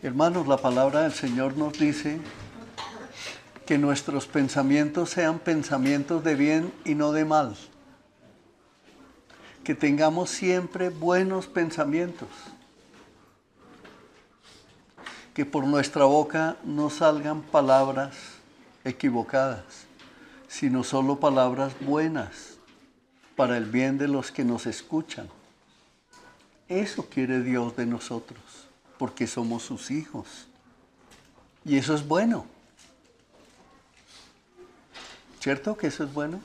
Hermanos, la palabra del Señor nos dice que nuestros pensamientos sean pensamientos de bien y no de mal. Que tengamos siempre buenos pensamientos. Que por nuestra boca no salgan palabras equivocadas, sino solo palabras buenas para el bien de los que nos escuchan. Eso quiere Dios de nosotros, porque somos sus hijos. Y eso es bueno. ¿Cierto que eso es bueno?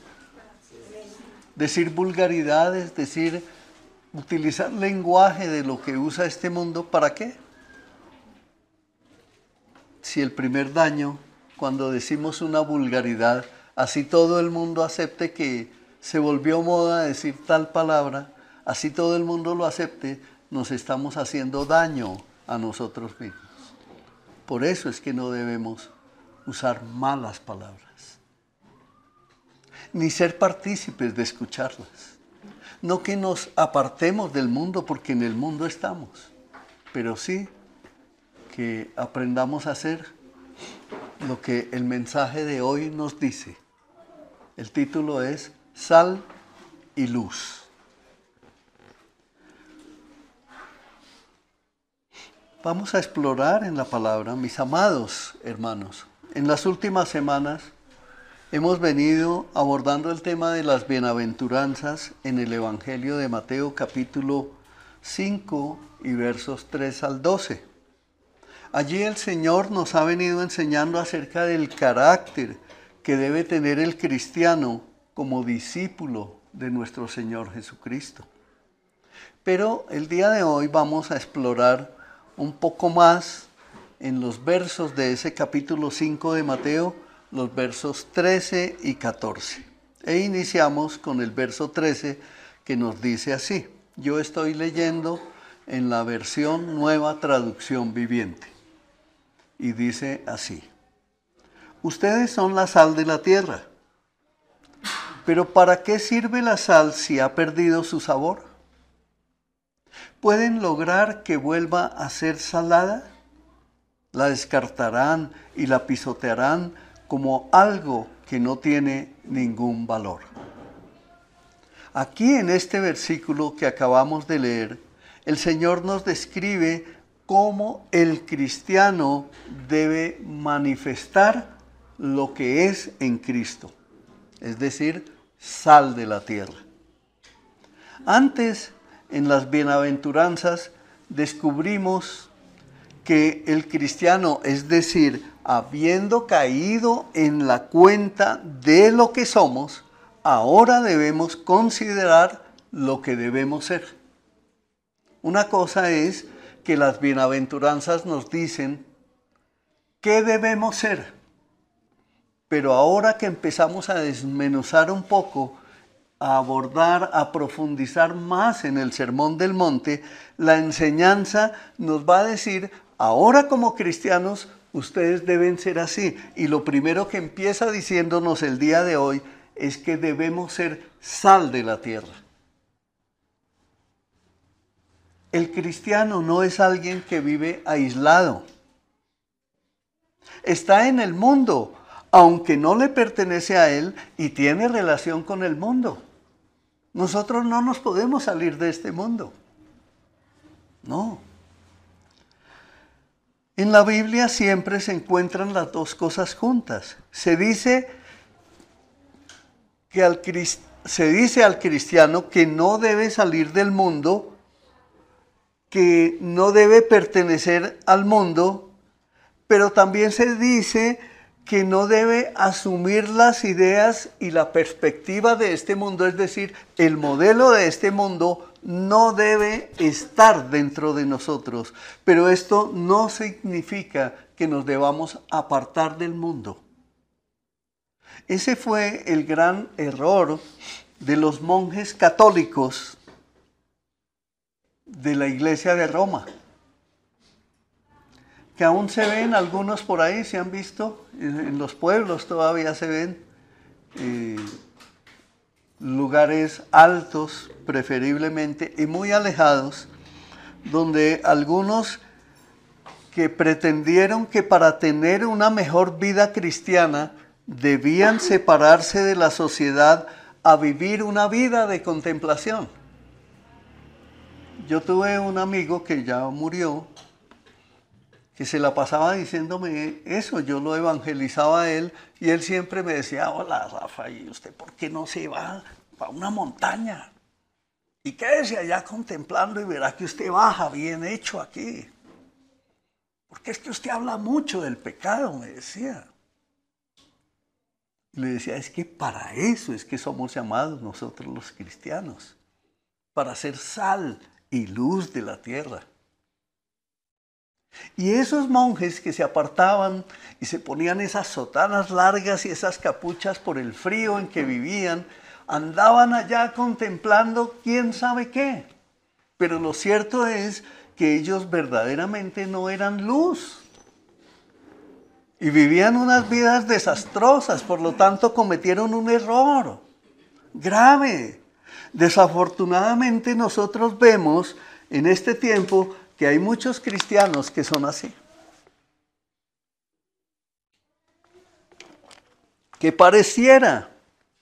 Decir vulgaridades, utilizar lenguaje de lo que usa este mundo, ¿para qué? Si el primer daño, cuando decimos una vulgaridad, así todo el mundo acepte que se volvió moda decir tal palabra, así todo el mundo lo acepte, nos estamos haciendo daño a nosotros mismos. Por eso es que no debemos usar malas palabras, ni ser partícipes de escucharlas. No que nos apartemos del mundo porque en el mundo estamos, pero sí que aprendamos a hacer lo que el mensaje de hoy nos dice. El título es Sal y Luz. Vamos a explorar en la palabra, mis amados hermanos. En las últimas semanas hemos venido abordando el tema de las bienaventuranzas en el Evangelio de Mateo capítulo 5 y versos 3 al 12. Allí el Señor nos ha venido enseñando acerca del carácter que debe tener el cristiano como discípulo de nuestro Señor Jesucristo. Pero el día de hoy vamos a explorar un poco más en los versos de ese capítulo 5 de Mateo, los versos 13 y 14. E iniciamos con el verso 13 que nos dice así. Yo estoy leyendo en la versión Nueva Traducción Viviente. Y dice así: ustedes son la sal de la tierra, pero ¿para qué sirve la sal si ha perdido su sabor? ¿Pueden lograr que vuelva a ser salada? La descartarán y la pisotearán como algo que no tiene ningún valor. Aquí en este versículo que acabamos de leer, el Señor nos describe cómo el cristiano debe manifestar lo que es en Cristo, es decir, sal de la tierra. Antes, en las bienaventuranzas, descubrimos que el cristiano, es decir, habiendo caído en la cuenta de lo que somos, ahora debemos considerar lo que debemos ser. Una cosa es que las bienaventuranzas nos dicen qué debemos ser. Pero ahora que empezamos a desmenuzar un poco, a abordar, a profundizar más en el Sermón del Monte, la enseñanza nos va a decir, ahora como cristianos, ustedes deben ser así. Y lo primero que empieza diciéndonos el día de hoy es que debemos ser sal de la tierra. El cristiano no es alguien que vive aislado. Está en el mundo, aunque no le pertenece a él y tiene relación con el mundo. Nosotros no nos podemos salir de este mundo. No. En la Biblia siempre se encuentran las dos cosas juntas. Se dice al cristiano que no debe salir del mundo, que no debe pertenecer al mundo, pero también se dice que no debe asumir las ideas y la perspectiva de este mundo, es decir, el modelo de este mundo no debe estar dentro de nosotros. Pero esto no significa que nos debamos apartar del mundo. Ese fue el gran error de los monjes católicos de la Iglesia de Roma, que aún se ven algunos por ahí, se han visto, en los pueblos todavía se ven lugares altos preferiblemente y muy alejados, donde algunos que pretendieron que para tener una mejor vida cristiana debían separarse de la sociedad a vivir una vida de contemplación. Yo tuve un amigo que ya murió, que se la pasaba diciéndome eso, yo lo evangelizaba a él y él siempre me decía, hola Rafa, ¿y usted por qué no se va a una montaña? Y quédese allá contemplando y verá que usted baja bien hecho aquí. Porque es que usted habla mucho del pecado, me decía. Y le decía, es que para eso es que somos llamados nosotros los cristianos, para ser sal y luz de la tierra. Y esos monjes que se apartaban y se ponían esas sotanas largas y esas capuchas por el frío en que vivían, andaban allá contemplando quién sabe qué. Pero lo cierto es que ellos verdaderamente no eran luz. Y vivían unas vidas desastrosas, por lo tanto cometieron un error grave. Desafortunadamente nosotros vemos en este tiempo que hay muchos cristianos que son así. Que pareciera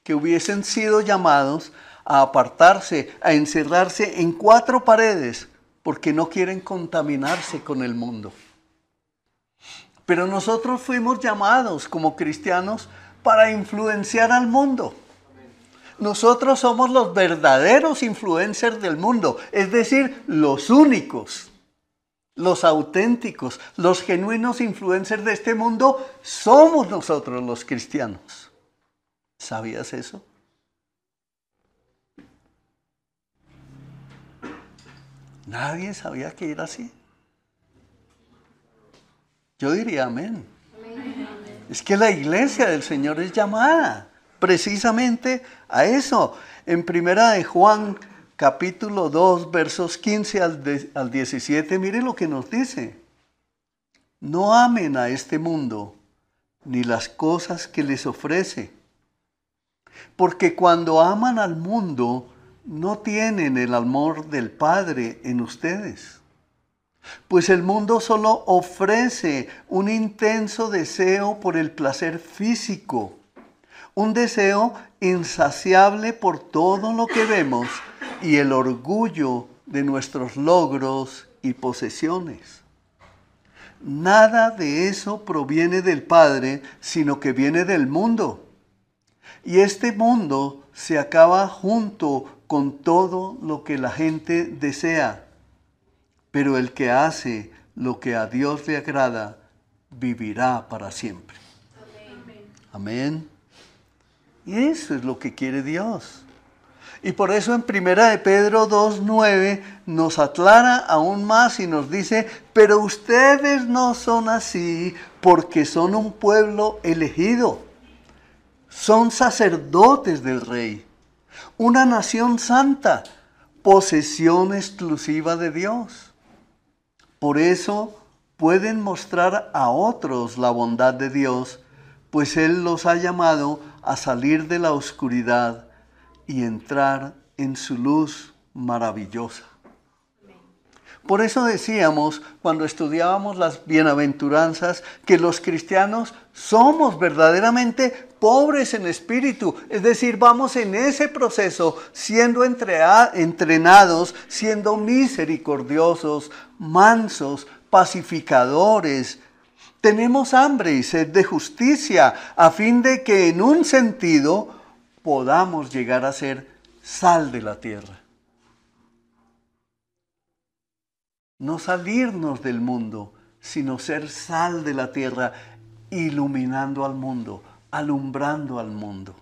que hubiesen sido llamados a apartarse, a encerrarse en 4 paredes, porque no quieren contaminarse con el mundo. Pero nosotros fuimos llamados como cristianos para influenciar al mundo. Nosotros somos los verdaderos influencers del mundo, es decir, los únicos. Los auténticos, los genuinos influencers de este mundo somos nosotros los cristianos. ¿Sabías eso? Nadie sabía que era así. Yo diría amén. Es que la iglesia del Señor es llamada precisamente a eso. En primera de Juan, capítulo 2, versos 15 al 17, mire lo que nos dice. No amen a este mundo, ni las cosas que les ofrece. Porque cuando aman al mundo, no tienen el amor del Padre en ustedes. Pues el mundo solo ofrece un intenso deseo por el placer físico, un deseo insaciable por todo lo que vemos y el orgullo de nuestros logros y posesiones. Nada de eso proviene del Padre, sino que viene del mundo. Y este mundo se acaba junto con todo lo que la gente desea. Pero el que hace lo que a Dios le agrada, vivirá para siempre. Amén. Y eso es lo que quiere Dios. Y por eso en 1 de Pedro 2:9 nos aclara aún más y nos dice, pero ustedes no son así porque son un pueblo elegido. Son sacerdotes del Rey, una nación santa, posesión exclusiva de Dios. Por eso pueden mostrar a otros la bondad de Dios, pues Él los ha llamado a salir de la oscuridad y entrar en su luz maravillosa. Por eso decíamos, cuando estudiábamos las bienaventuranzas, que los cristianos somos verdaderamente pobres en espíritu. Es decir, vamos en ese proceso siendo entrenados, siendo misericordiosos, mansos, pacificadores. Tenemos hambre y sed de justicia, a fin de que en un sentido podamos llegar a ser sal de la tierra. No salirnos del mundo, sino ser sal de la tierra, iluminando al mundo, alumbrando al mundo.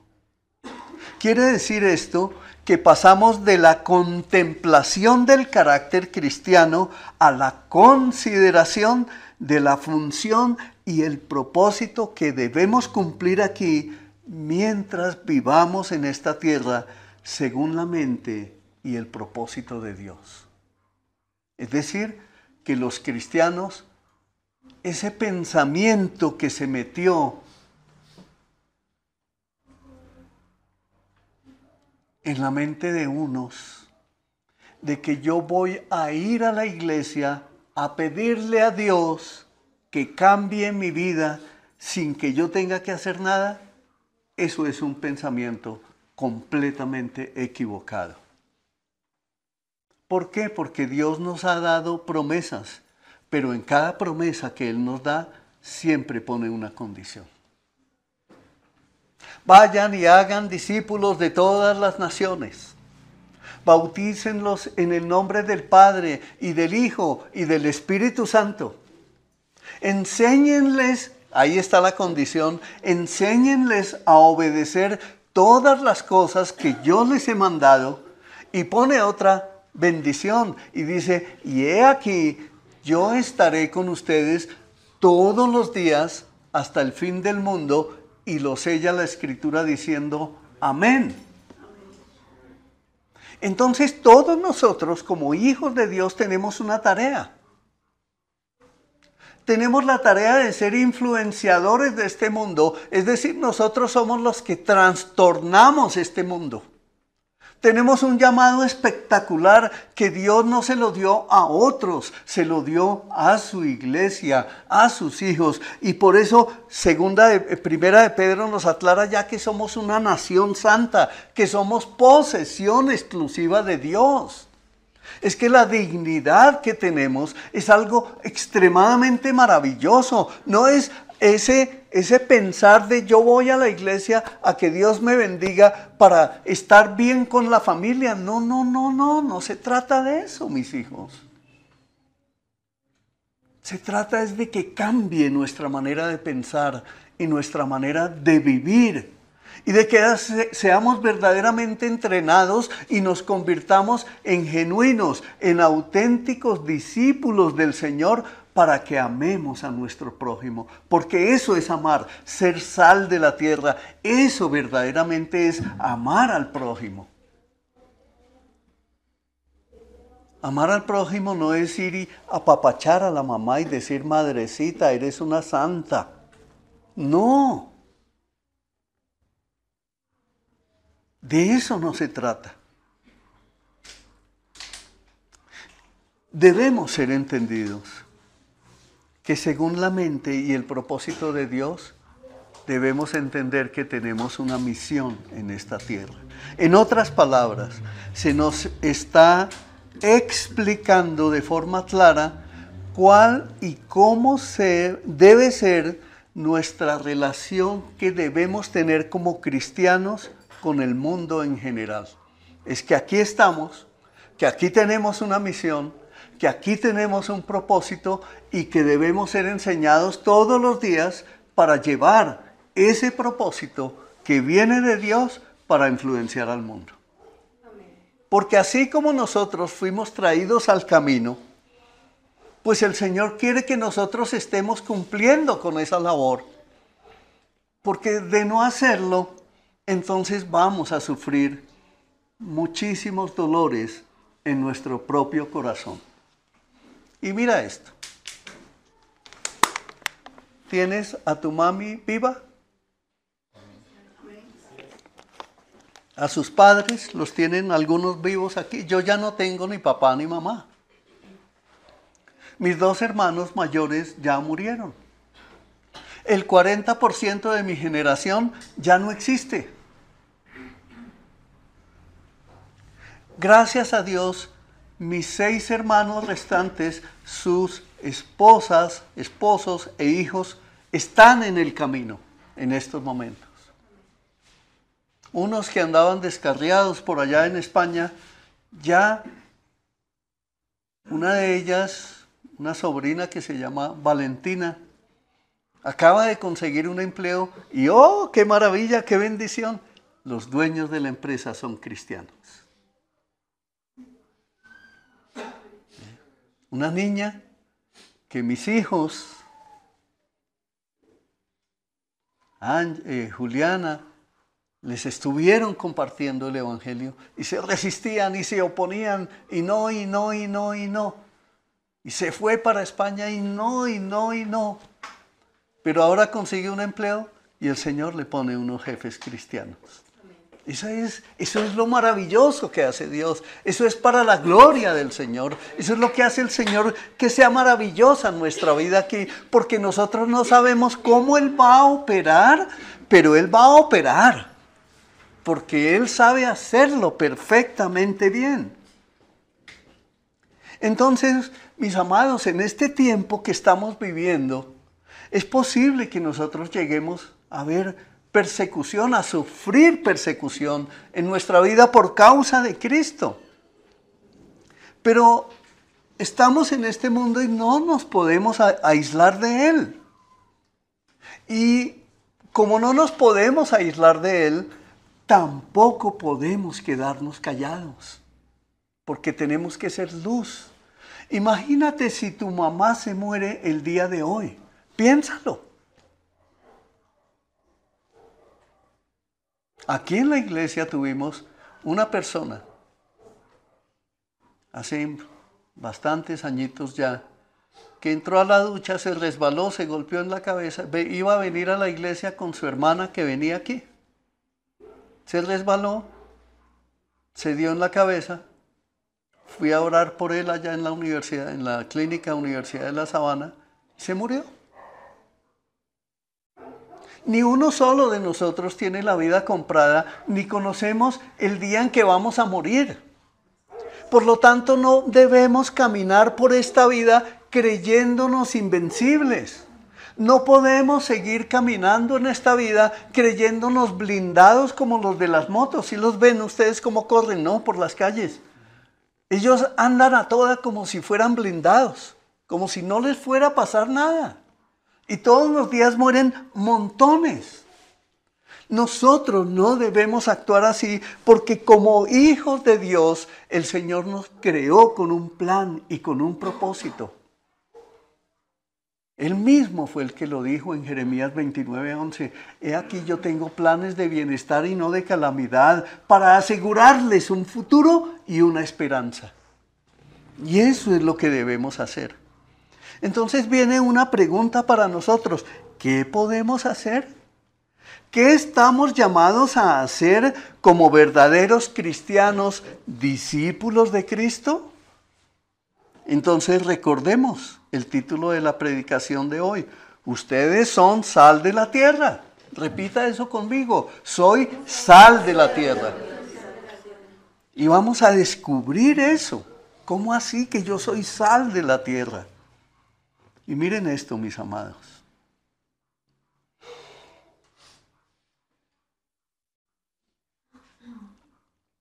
Quiere decir esto que pasamos de la contemplación del carácter cristiano a la consideración de la función y el propósito que debemos cumplir aquí mientras vivamos en esta tierra según la mente y el propósito de Dios. Es decir, que los cristianos, ese pensamiento que se metió en la mente de unos, de que yo voy a ir a la iglesia a pedirle a Dios que cambie mi vida sin que yo tenga que hacer nada, eso es un pensamiento completamente equivocado. ¿Por qué? Porque Dios nos ha dado promesas, pero en cada promesa que Él nos da, siempre pone una condición. Vayan y hagan discípulos de todas las naciones. Bautícenlos en el nombre del Padre y del Hijo y del Espíritu Santo. Enséñenles, ahí está la condición, enséñenles a obedecer todas las cosas que yo les he mandado. Y pone otra bendición y dice, y he aquí, yo estaré con ustedes todos los días hasta el fin del mundo. Y lo sella la Escritura diciendo, amén. Entonces todos nosotros como hijos de Dios tenemos una tarea. Tenemos la tarea de ser influenciadores de este mundo, es decir, nosotros somos los que trastornamos este mundo. Tenemos un llamado espectacular que Dios no se lo dio a otros, se lo dio a su iglesia, a sus hijos. Y por eso, primera de Pedro nos aclara ya que somos una nación santa, que somos posesión exclusiva de Dios. Es que la dignidad que tenemos es algo extremadamente maravilloso. No es ese pensar de yo voy a la iglesia a que Dios me bendiga para estar bien con la familia. No se trata de eso, mis hijos. Se trata es de que cambie nuestra manera de pensar y nuestra manera de vivir. Y de que seamos verdaderamente entrenados y nos convirtamos en genuinos, en auténticos discípulos del Señor para que amemos a nuestro prójimo. Porque eso es amar, ser sal de la tierra. Eso verdaderamente es amar al prójimo. Amar al prójimo no es ir y apapachar a la mamá y decir, madrecita, eres una santa. No. De eso no se trata. Debemos ser entendidos que según la mente y el propósito de Dios, debemos entender que tenemos una misión en esta tierra. En otras palabras, se nos está explicando de forma clara cuál y cómo debe ser nuestra relación que debemos tener como cristianos con el mundo en general. Es que aquí estamos, que aquí tenemos una misión, que aquí tenemos un propósito y que debemos ser enseñados todos los días para llevar ese propósito que viene de Dios para influenciar al mundo. Porque así como nosotros fuimos traídos al camino, pues el Señor quiere que nosotros estemos cumpliendo con esa labor. Porque de no hacerlo, entonces vamos a sufrir muchísimos dolores en nuestro propio corazón. Y mira esto. ¿Tienes a tu mami viva? A sus padres los tienen algunos vivos aquí. Yo ya no tengo ni papá ni mamá. Mis dos hermanos mayores ya murieron. El 40% de mi generación ya no existe. Gracias a Dios, mis 6 hermanos restantes, sus esposas, esposos e hijos están en el camino en estos momentos. Unos que andaban descarriados por allá en España, ya una de ellas, una sobrina que se llama Valentina, acaba de conseguir un empleo y ¡oh, qué maravilla, qué bendición! Los dueños de la empresa son cristianos. Una niña que mis hijos, Juliana, les estuvieron compartiendo el Evangelio y se resistían y se oponían y no. Y se fue para España y no. Pero ahora consigue un empleo y el Señor le pone unos jefes cristianos. Eso es lo maravilloso que hace Dios. Eso es para la gloria del Señor. Eso es lo que hace el Señor, que sea maravillosa nuestra vida aquí, porque nosotros no sabemos cómo Él va a operar, pero Él va a operar, porque Él sabe hacerlo perfectamente bien. Entonces, mis amados, en este tiempo que estamos viviendo, es posible que nosotros lleguemos a ver persecución, a sufrir persecución en nuestra vida por causa de Cristo. Pero estamos en este mundo y no nos podemos aislar de Él. Y como no nos podemos aislar de Él, tampoco podemos quedarnos callados, porque tenemos que ser luz. Imagínate si tu mamá se muere el día de hoy. Piénsalo. Aquí en la iglesia tuvimos una persona, hace bastantes añitos ya, que entró a la ducha, se resbaló, se golpeó en la cabeza, iba a venir a la iglesia con su hermana que venía aquí. Se resbaló, se dio en la cabeza, fui a orar por él allá en la universidad, en la clínica Universidad de La Sabana, y se murió. Ni uno solo de nosotros tiene la vida comprada, ni conocemos el día en que vamos a morir. Por lo tanto, no debemos caminar por esta vida creyéndonos invencibles. No podemos seguir caminando en esta vida creyéndonos blindados como los de las motos. Si los ven ustedes cómo corren, ¿no? Por las calles. Ellos andan a toda como si fueran blindados, como si no les fuera a pasar nada. Y todos los días mueren montones. Nosotros no debemos actuar así porque como hijos de Dios, el Señor nos creó con un plan y con un propósito. Él mismo fue el que lo dijo en Jeremías 29:11. He aquí yo tengo planes de bienestar y no de calamidad para asegurarles un futuro y una esperanza. Y eso es lo que debemos hacer. Entonces viene una pregunta para nosotros. ¿Qué podemos hacer? ¿Qué estamos llamados a hacer como verdaderos cristianos, discípulos de Cristo? Entonces recordemos el título de la predicación de hoy. Ustedes son sal de la tierra. Repita eso conmigo. Soy sal de la tierra. Y vamos a descubrir eso. ¿Cómo así que yo soy sal de la tierra? Y miren esto, mis amados.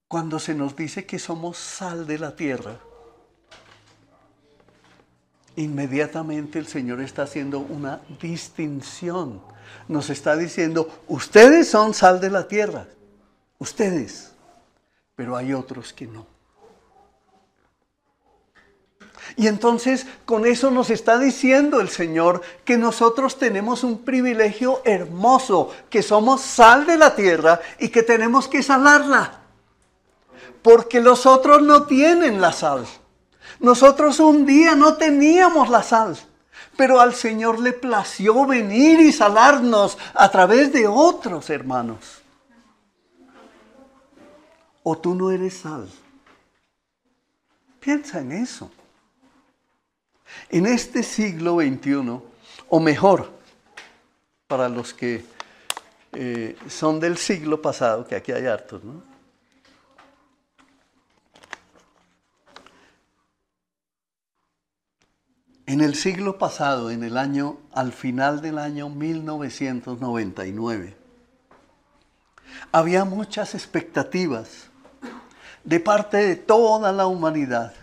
Cuando se nos dice que somos sal de la tierra, inmediatamente el Señor está haciendo una distinción. Nos está diciendo, ustedes son sal de la tierra, ustedes, pero hay otros que no. Y entonces con eso nos está diciendo el Señor que nosotros tenemos un privilegio hermoso, que somos sal de la tierra y que tenemos que salarla. Porque los otros no tienen la sal. Nosotros un día no teníamos la sal, pero al Señor le plació venir y salarnos a través de otros hermanos. ¿O tú no eres sal? Piensa en eso. En este siglo XXI, o mejor, para los que son del siglo pasado, que aquí hay hartos, ¿no? En el siglo pasado, al final del año 1999, había muchas expectativas de parte de toda la humanidad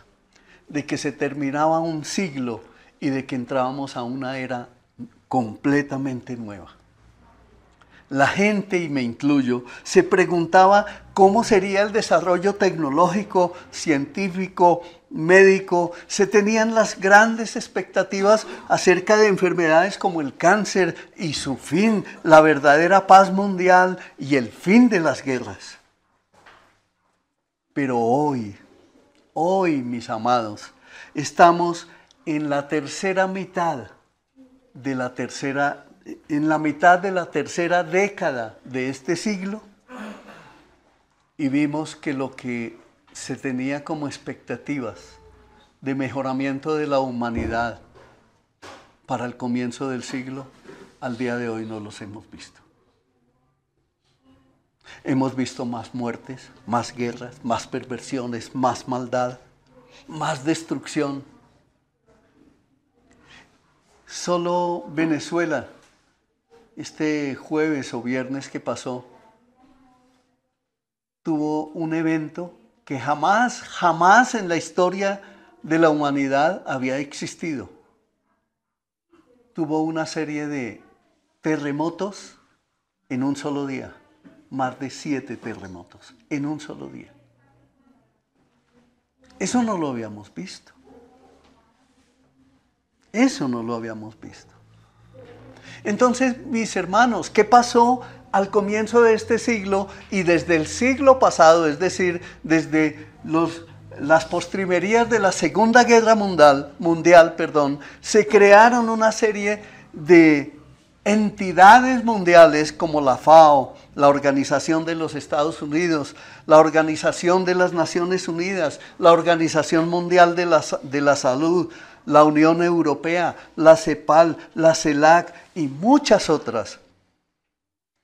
de que se terminaba un siglo y de que entrábamos a una era completamente nueva. La gente, y me incluyo, se preguntaba cómo sería el desarrollo tecnológico, científico, médico. Se tenían las grandes expectativas acerca de enfermedades como el cáncer y su fin, la verdadera paz mundial y el fin de las guerras. Pero hoy, mis amados, estamos en la tercera mitad de la tercera década de este siglo. y vimos que lo que se tenía como expectativas de mejoramiento de la humanidad para el comienzo del siglo, al día de hoy no los hemos visto. Hemos visto más muertes, más guerras, más perversiones, más maldad, más destrucción. Solo Venezuela, este jueves o viernes que pasó, tuvo un evento que jamás en la historia de la humanidad había existido. Tuvo una serie de terremotos en un solo día, más de 7 terremotos en un solo día. Eso no lo habíamos visto. Eso no lo habíamos visto. Entonces, mis hermanos, ¿qué pasó al comienzo de este siglo y desde el siglo pasado? Es decir, desde las postrimerías de la Segunda Guerra Mundial, se crearon una serie de entidades mundiales como la FAO, la Organización de los Estados Unidos, la Organización de las Naciones Unidas, la Organización Mundial de la Salud, la Unión Europea, la CEPAL, la CELAC y muchas otras,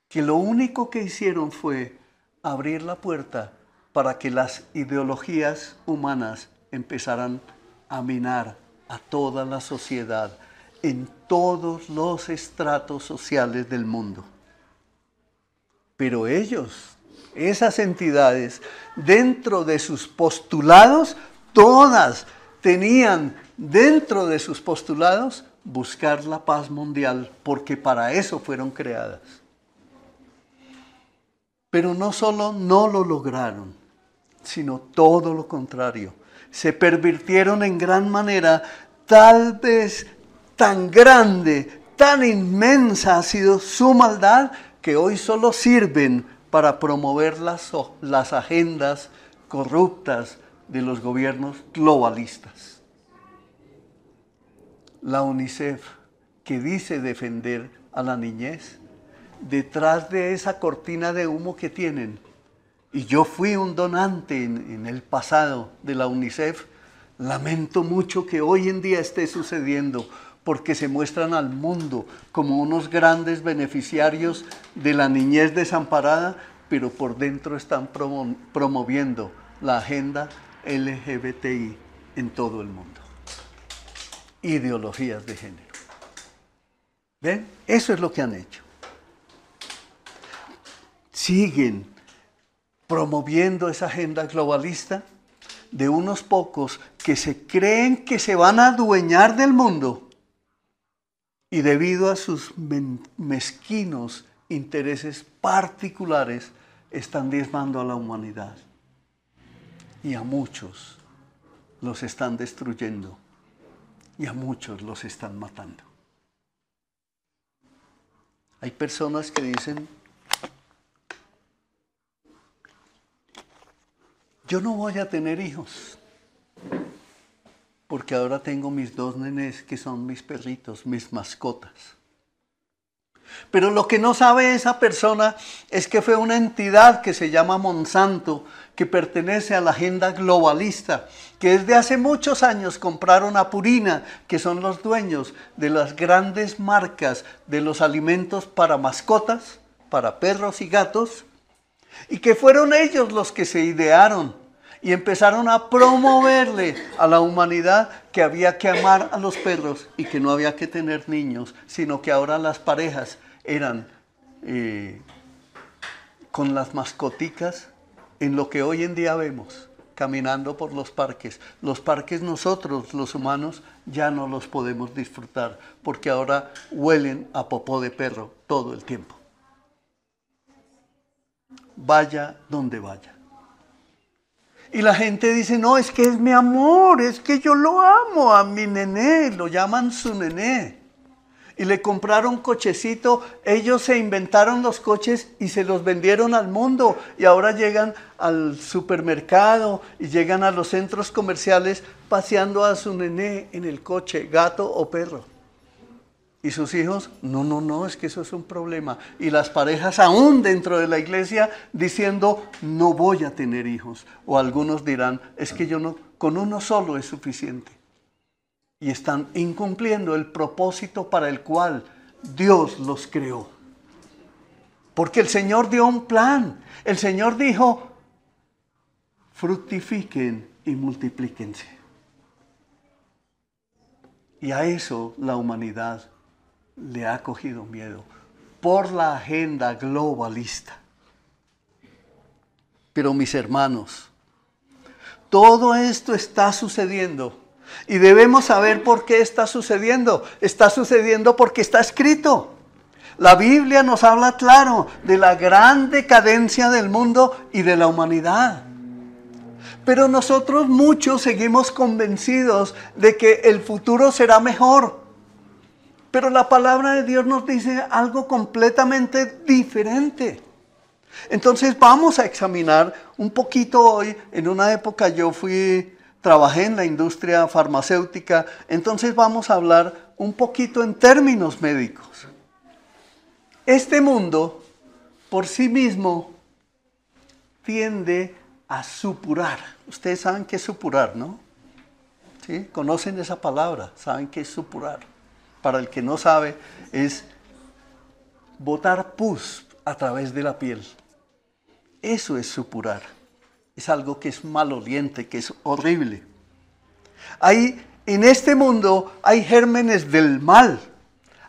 que lo único que hicieron fue abrir la puerta para que las ideologías humanas empezaran a minar a toda la sociedad, en todos los estratos sociales del mundo. Pero ellos, esas entidades, dentro de sus postulados, todas tenían dentro de sus postulados buscar la paz mundial, porque para eso fueron creadas. Pero no solo no lo lograron, sino todo lo contrario. Se pervirtieron en gran manera, tal vez tan grande, tan inmensa ha sido su maldad, que hoy solo sirven para promover las agendas corruptas de los gobiernos globalistas. La UNICEF, que dice defender a la niñez, detrás de esa cortina de humo que tienen, y yo fui un donante en el pasado de la UNICEF, lamento mucho que hoy en día esté sucediendo, porque se muestran al mundo como unos grandes beneficiarios de la niñez desamparada, pero por dentro están promoviendo la agenda LGBTI en todo el mundo. Ideologías de género. ¿Ven? Eso es lo que han hecho. Siguen promoviendo esa agenda globalista de unos pocos que se creen que se van a adueñar del mundo y debido a sus mezquinos intereses particulares están diezmando a la humanidad y a muchos los están destruyendo y a muchos los están matando. Hay personas que dicen: yo no voy a tener hijos, porque ahora tengo mis 2 nenes que son mis perritos, mis mascotas. Pero lo que no sabe esa persona es que fue una entidad que se llama Monsanto, que pertenece a la agenda globalista, que desde hace muchos años compraron a Purina, que son los dueños de las grandes marcas de los alimentos para mascotas, para perros y gatos, y que fueron ellos los que se idearon y empezaron a promoverle a la humanidad que había que amar a los perros y que no había que tener niños, sino que ahora las parejas eran con las mascoticas en lo que hoy en día vemos, caminando por los parques. Los parques nosotros, los humanos, ya no los podemos disfrutar porque ahora huelen a popó de perro todo el tiempo. Vaya donde vaya. Y la gente dice: no, es que es mi amor, es que yo lo amo a mi nené, lo llaman su nené. Y le compraron cochecito, ellos se inventaron los coches y se los vendieron al mundo. Y ahora llegan al supermercado y llegan a los centros comerciales paseando a su nené en el coche, gato o perro. Y sus hijos, no, es que eso es un problema. Y las parejas aún dentro de la iglesia diciendo, no voy a tener hijos. O algunos dirán, es que yo no, con uno solo es suficiente. Y están incumpliendo el propósito para el cual Dios los creó. Porque el Señor dio un plan. El Señor dijo, fructifiquen y multiplíquense. Y a eso la humanidad le ha cogido miedo por la agenda globalista. Pero mis hermanos, todo esto está sucediendo y debemos saber por qué está sucediendo. Está sucediendo porque está escrito. La Biblia nos habla claro de la gran decadencia del mundo y de la humanidad. Pero nosotros muchos seguimos convencidos de que el futuro será mejor. Pero la palabra de Dios nos dice algo completamente diferente. Entonces vamos a examinar un poquito hoy. En una época trabajé en la industria farmacéutica, entonces vamos a hablar un poquito en términos médicos. Este mundo por sí mismo tiende a supurar. Ustedes saben qué es supurar, ¿no? ¿Sí? Conocen esa palabra, saben qué es supurar. Para el que no sabe, es botar pus a través de la piel. Eso es supurar. Es algo que es maloliente, que es horrible. En este mundo hay gérmenes del mal,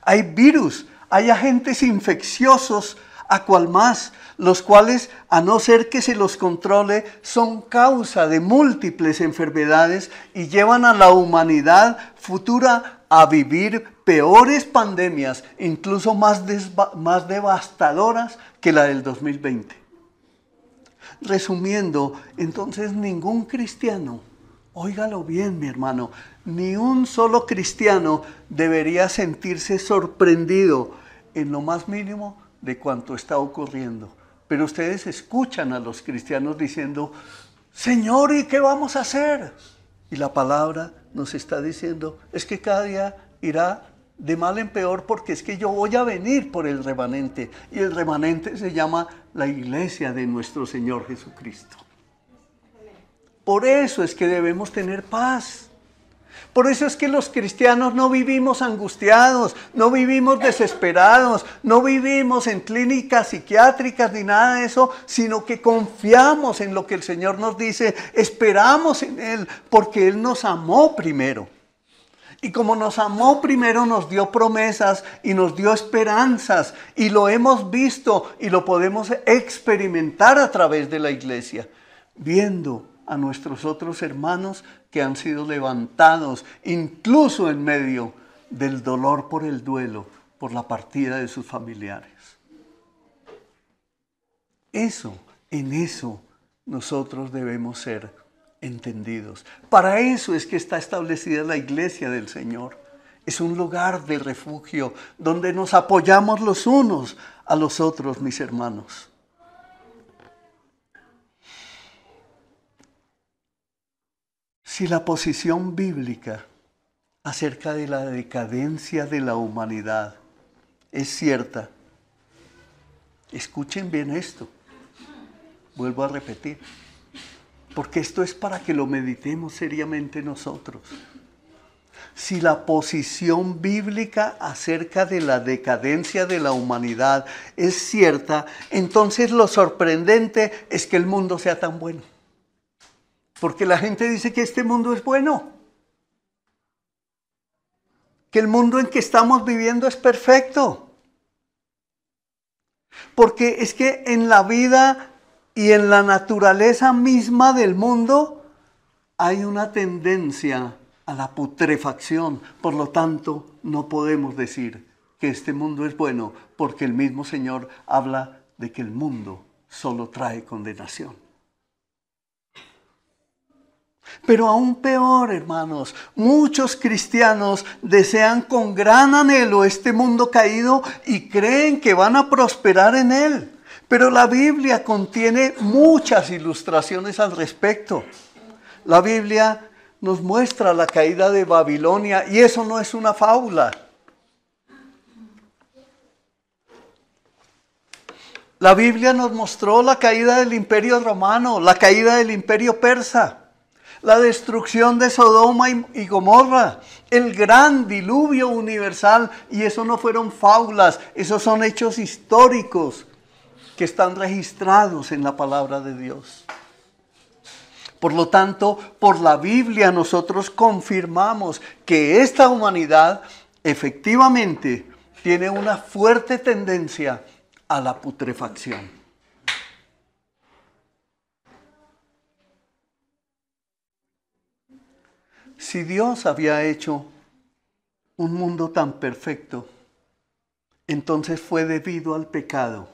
hay virus, hay agentes infecciosos a cual más, los cuales, a no ser que se los controle, son causa de múltiples enfermedades y llevan a la humanidad futura a vivir peores pandemias, incluso más devastadoras que la del 2020. Resumiendo, entonces ningún cristiano, óigalo bien mi hermano, ni un solo cristiano debería sentirse sorprendido en lo más mínimo de cuanto está ocurriendo. Pero ustedes escuchan a los cristianos diciendo, Señor, ¿y qué vamos a hacer? Y la palabra nos está diciendo, es que cada día irá de mal en peor porque es que yo voy a venir por el remanente. Y el remanente se llama la iglesia de nuestro Señor Jesucristo. Por eso es que debemos tener paz. Por eso es que los cristianos no vivimos angustiados, no vivimos desesperados, no vivimos en clínicas psiquiátricas ni nada de eso, sino que confiamos en lo que el Señor nos dice, esperamos en Él, porque Él nos amó primero. Y como nos amó primero, nos dio promesas y nos dio esperanzas, y lo hemos visto y lo podemos experimentar a través de la iglesia, viendo a nuestros otros hermanos que han sido levantados, incluso en medio del dolor por el duelo, por la partida de sus familiares. En eso nosotros debemos ser entendidos. Para eso es que está establecida la iglesia del Señor. Es un lugar de refugio donde nos apoyamos los unos a los otros, mis hermanos. Si la posición bíblica acerca de la decadencia de la humanidad es cierta, escuchen bien esto, vuelvo a repetir, porque esto es para que lo meditemos seriamente nosotros. Si la posición bíblica acerca de la decadencia de la humanidad es cierta, entonces lo sorprendente es que el mundo sea tan bueno. Porque la gente dice que este mundo es bueno. Que el mundo en que estamos viviendo es perfecto. Porque es que en la vida y en la naturaleza misma del mundo hay una tendencia a la putrefacción. Por lo tanto, no podemos decir que este mundo es bueno, porque el mismo Señor habla de que el mundo solo trae condenación. Pero aún peor, hermanos, muchos cristianos desean con gran anhelo este mundo caído y creen que van a prosperar en él. Pero la Biblia contiene muchas ilustraciones al respecto. La Biblia nos muestra la caída de Babilonia y eso no es una fábula. La Biblia nos mostró la caída del Imperio Romano, la caída del Imperio Persa, la destrucción de Sodoma y Gomorra, el gran diluvio universal. Y eso no fueron fábulas, esos son hechos históricos que están registrados en la palabra de Dios. Por lo tanto, por la Biblia nosotros confirmamos que esta humanidad efectivamente tiene una fuerte tendencia a la putrefacción. Si Dios había hecho un mundo tan perfecto, entonces fue debido al pecado.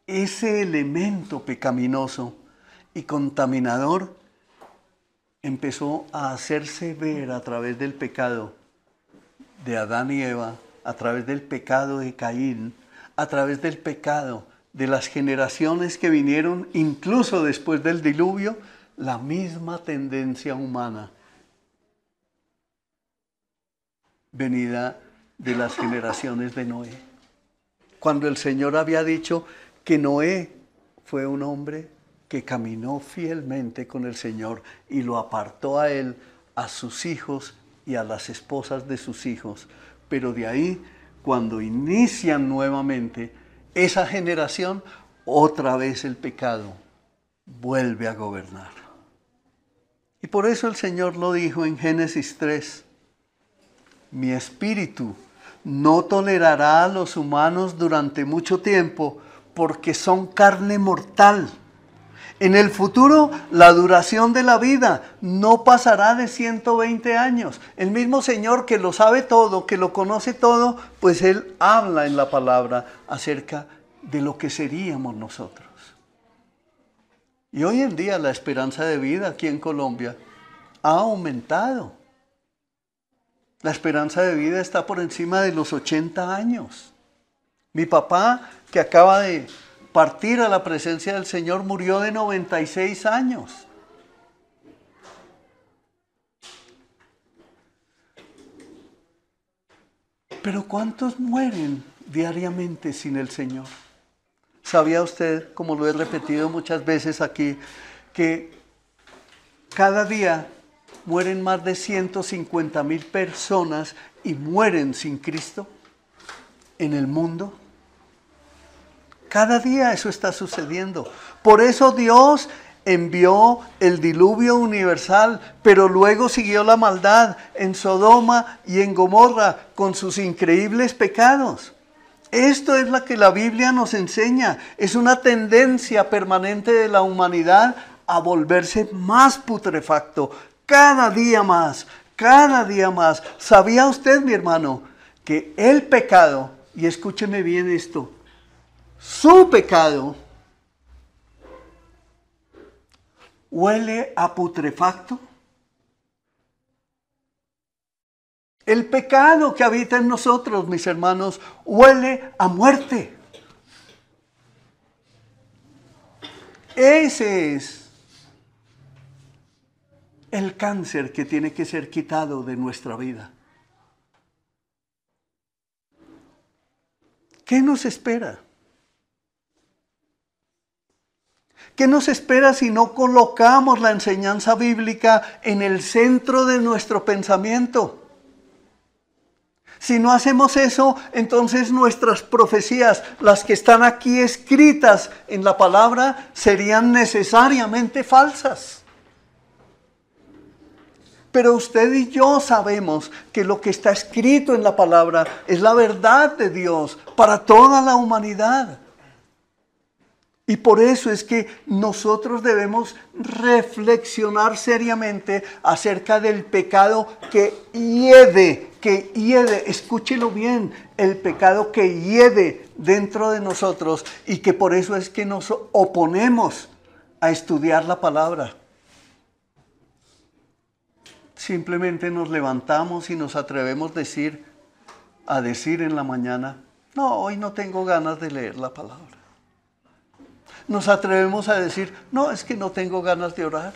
Ese elemento pecaminoso y contaminador empezó a hacerse ver a través del pecado de Adán y Eva, a través del pecado de Caín, a través del pecado de las generaciones que vinieron, incluso después del diluvio, la misma tendencia humana venida de las generaciones de Noé. Cuando el Señor había dicho que Noé fue un hombre que caminó fielmente con el Señor y lo apartó a él, a sus hijos y a las esposas de sus hijos. Pero de ahí, cuando inician nuevamente esa generación, otra vez el pecado vuelve a gobernar. Y por eso el Señor lo dijo en Génesis 3, mi espíritu no tolerará a los humanos durante mucho tiempo porque son carne mortal. En el futuro, la duración de la vida no pasará de 120 años. El mismo Señor que lo sabe todo, que lo conoce todo, pues Él habla en la palabra acerca de lo que seríamos nosotros. Y hoy en día la esperanza de vida aquí en Colombia ha aumentado. La esperanza de vida está por encima de los 80 años. Mi papá, que acaba de partir a la presencia del Señor, murió de 96 años. Pero ¿cuántos mueren diariamente sin el Señor? ¿Sabía usted, como lo he repetido muchas veces aquí, que cada día mueren más de 150,000 personas y mueren sin Cristo en el mundo? Cada día eso está sucediendo. Por eso Dios envió el diluvio universal, pero luego siguió la maldad en Sodoma y en Gomorra con sus increíbles pecados. Esto es lo que la Biblia nos enseña. Es una tendencia permanente de la humanidad a volverse más putrefacto. Cada día más, cada día más. ¿Sabía usted, mi hermano, que el pecado, y escúcheme bien esto, su pecado huele a putrefacto? El pecado que habita en nosotros, mis hermanos, huele a muerte. Ese es el cáncer que tiene que ser quitado de nuestra vida. ¿Qué nos espera? ¿Qué nos espera si no colocamos la enseñanza bíblica en el centro de nuestro pensamiento? Si no hacemos eso, entonces nuestras profecías, las que están aquí escritas en la palabra, serían necesariamente falsas. Pero usted y yo sabemos que lo que está escrito en la palabra es la verdad de Dios para toda la humanidad. Y por eso es que nosotros debemos reflexionar seriamente acerca del pecado que hiede, escúchelo bien, el pecado que hiede dentro de nosotros y que por eso es que nos oponemos a estudiar la palabra. Simplemente nos levantamos y nos atrevemos a decir en la mañana, no, hoy no tengo ganas de leer la palabra. Nos atrevemos a decir, no, es que no tengo ganas de orar.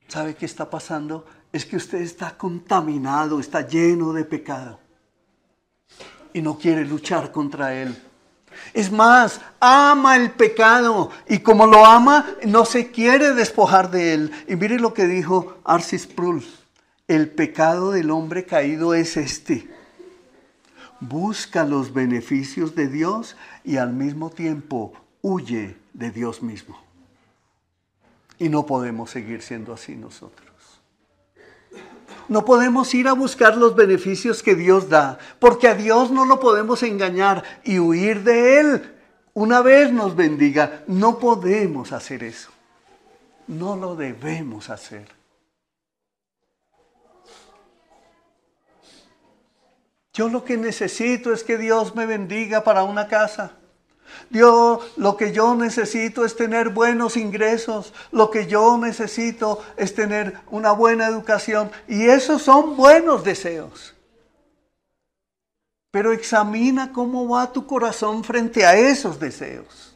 ¿Sabe qué está pasando? Es que usted está contaminado, está lleno de pecado y no quiere luchar contra él. Es más, ama el pecado y como lo ama, no se quiere despojar de él. Y mire lo que dijo R.C. Sproul: el pecado del hombre caído es este: busca los beneficios de Dios y al mismo tiempo huye de Dios mismo. Y no podemos seguir siendo así nosotros. No podemos ir a buscar los beneficios que Dios da, porque a Dios no lo podemos engañar y huir de Él una vez nos bendiga. No podemos hacer eso. No lo debemos hacer. Yo lo que necesito es que Dios me bendiga para una casa. Lo que yo necesito es tener buenos ingresos. Lo que yo necesito es tener una buena educación. Y esos son buenos deseos. Pero examina cómo va tu corazón frente a esos deseos.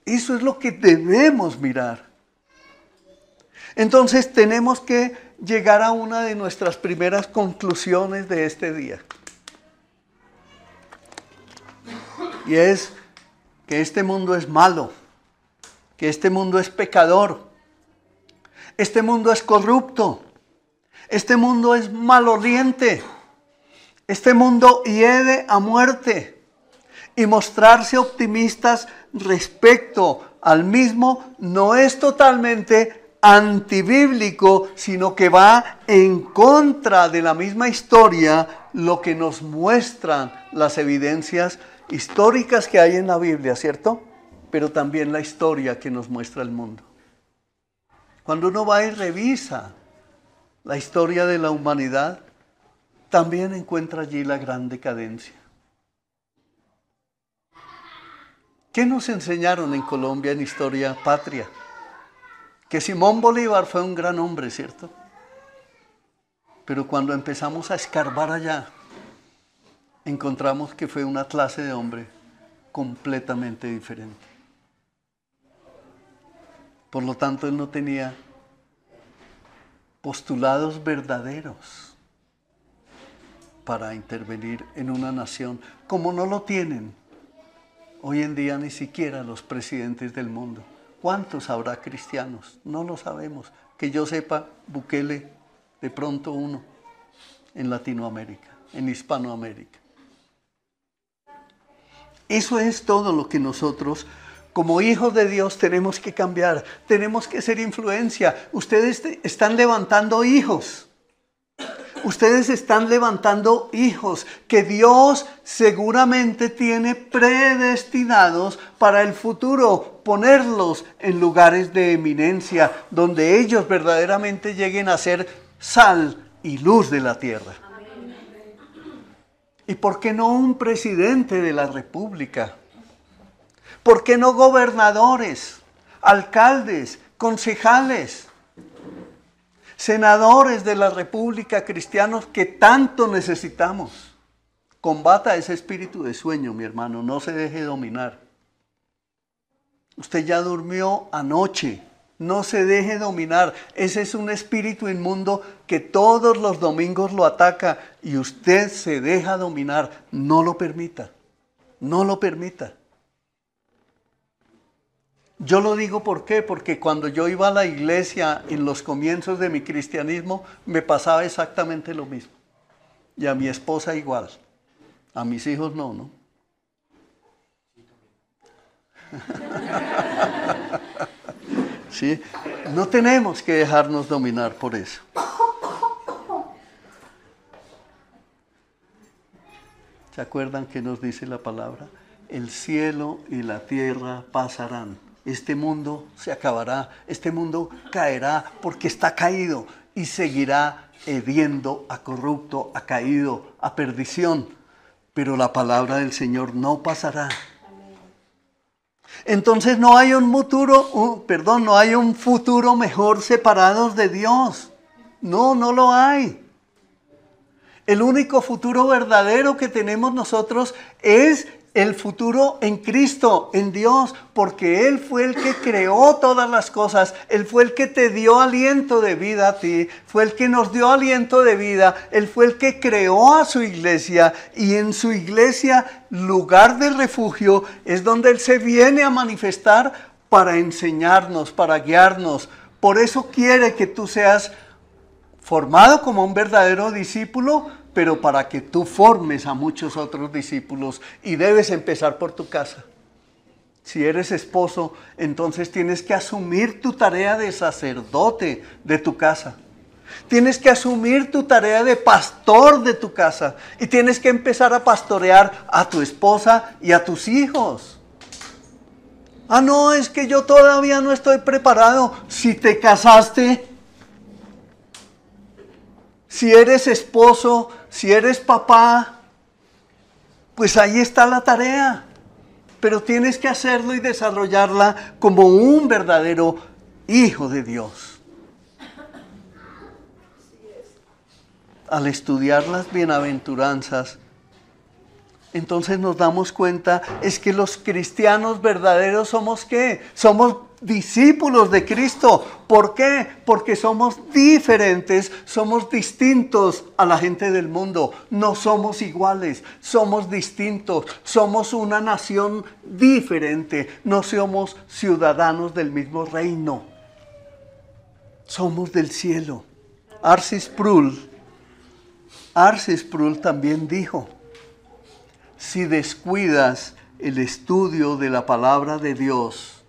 Eso es lo que debemos mirar. Entonces tenemos que llegar a una de nuestras primeras conclusiones de este día. Y es que este mundo es malo, que este mundo es pecador, este mundo es corrupto, este mundo es maloliente, este mundo hiede a muerte. Y mostrarse optimistas respecto al mismo no es totalmente antibíblico, sino que va en contra de la misma historia, lo que nos muestran las evidencias históricas que hay en la Biblia, ¿cierto? Pero también la historia que nos muestra el mundo. Cuando uno va y revisa la historia de la humanidad, también encuentra allí la gran decadencia. ¿Qué nos enseñaron en Colombia en Historia Patria? Que Simón Bolívar fue un gran hombre, ¿cierto? Pero cuando empezamos a escarbar allá, encontramos que fue una clase de hombre completamente diferente. Por lo tanto, él no tenía postulados verdaderos para intervenir en una nación, como no lo tienen hoy en día ni siquiera los presidentes del mundo. ¿Cuántos habrá cristianos? No lo sabemos. Que yo sepa, Bukele, de pronto uno en Latinoamérica, en Hispanoamérica. Eso es todo lo que nosotros, como hijos de Dios, tenemos que cambiar. Tenemos que ser influencia. Ustedes están levantando hijos. Ustedes están levantando hijos que Dios seguramente tiene predestinados para el futuro, ponerlos en lugares de eminencia, donde ellos verdaderamente lleguen a ser sal y luz de la tierra. ¿Y por qué no un presidente de la República? ¿Por qué no gobernadores, alcaldes, concejales, senadores de la República, cristianos que tanto necesitamos? Combata ese espíritu de sueño, mi hermano, no se deje dominar. Usted ya durmió anoche, no se deje dominar. Ese es un espíritu inmundo que todos los domingos lo ataca y usted se deja dominar. No lo permita, no lo permita. Yo lo digo ¿por qué? Porque cuando yo iba a la iglesia en los comienzos de mi cristianismo, me pasaba exactamente lo mismo. Y a mi esposa igual. A mis hijos no, ¿no? Sí, no tenemos que dejarnos dominar por eso. ¿Se acuerdan qué nos dice la palabra? El cielo y la tierra pasarán. Este mundo se acabará, este mundo caerá porque está caído y seguirá hediendo a corrupto, a caído, a perdición. Pero la palabra del Señor no pasará. Entonces no hay un futuro mejor separados de Dios. No, no lo hay. El único futuro verdadero que tenemos nosotros es el futuro en Cristo, en Dios, porque Él fue el que creó todas las cosas. Él fue el que te dio aliento de vida a ti, fue el que nos dio aliento de vida. Él fue el que creó a su iglesia, y en su iglesia, lugar de refugio, es donde Él se viene a manifestar para enseñarnos, para guiarnos. Por eso quiere que tú seas formado como un verdadero discípulo, pero para que tú formes a muchos otros discípulos, y debes empezar por tu casa. Si eres esposo, entonces tienes que asumir tu tarea de sacerdote de tu casa. Tienes que asumir tu tarea de pastor de tu casa, y tienes que empezar a pastorear a tu esposa y a tus hijos. Ah, no, es que yo todavía no estoy preparado. Si te casaste, si eres esposo, si eres papá, pues ahí está la tarea. Pero tienes que hacerlo y desarrollarla como un verdadero hijo de Dios. Al estudiar las bienaventuranzas, entonces nos damos cuenta, es que los cristianos verdaderos somos ¿qué? Somos discípulos de Cristo. ¿Por qué? Porque somos diferentes, somos distintos a la gente del mundo. No somos iguales, somos distintos, somos una nación diferente, no somos ciudadanos del mismo reino. Somos del cielo. R.C. Sproul también dijo: si descuidas el estudio de la palabra de Dios,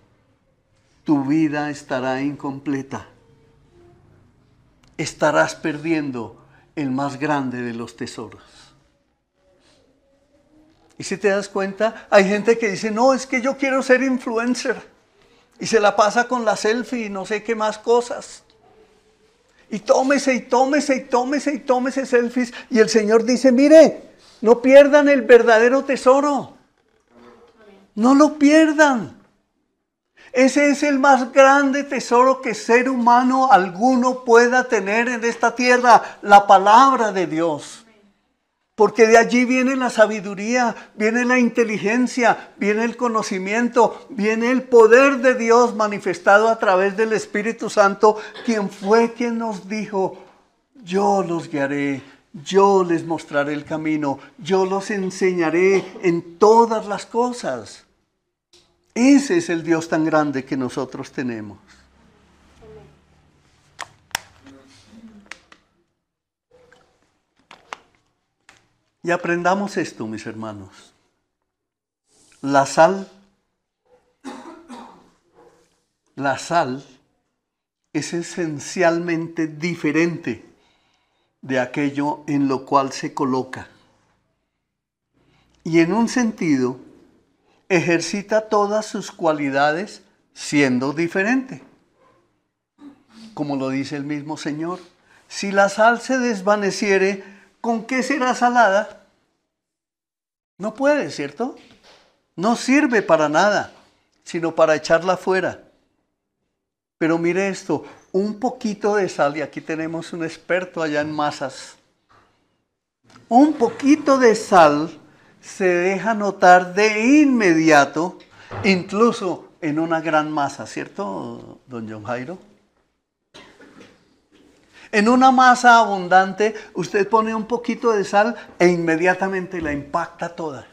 tu vida estará incompleta. Estarás perdiendo el más grande de los tesoros. Y si te das cuenta, hay gente que dice, no, es que yo quiero ser influencer. Y se la pasa con la selfie y no sé qué más cosas. Y tómese selfies. Y el Señor dice, mire, no pierdan el verdadero tesoro. No lo pierdan. Ese es el más grande tesoro que ser humano alguno pueda tener en esta tierra, la palabra de Dios. Porque de allí viene la sabiduría, viene la inteligencia, viene el conocimiento, viene el poder de Dios manifestado a través del Espíritu Santo, quien fue quien nos dijo, yo los guiaré, yo les mostraré el camino, yo los enseñaré en todas las cosas. Ese es el Dios tan grande que nosotros tenemos. Y aprendamos esto, mis hermanos. La sal es esencialmente diferente de aquello en lo cual se coloca. Y en un sentido, ejercita todas sus cualidades siendo diferente. Como lo dice el mismo Señor, si la sal se desvaneciere, ¿con qué será salada? No puede, ¿cierto? No sirve para nada, sino para echarla fuera. Pero mire esto, un poquito de sal, y aquí tenemos un experto allá en masas. Un poquito de sal se deja notar de inmediato, incluso en una gran masa, ¿cierto, don John Jairo? En una masa abundante, usted pone un poquito de sal e inmediatamente la impacta toda.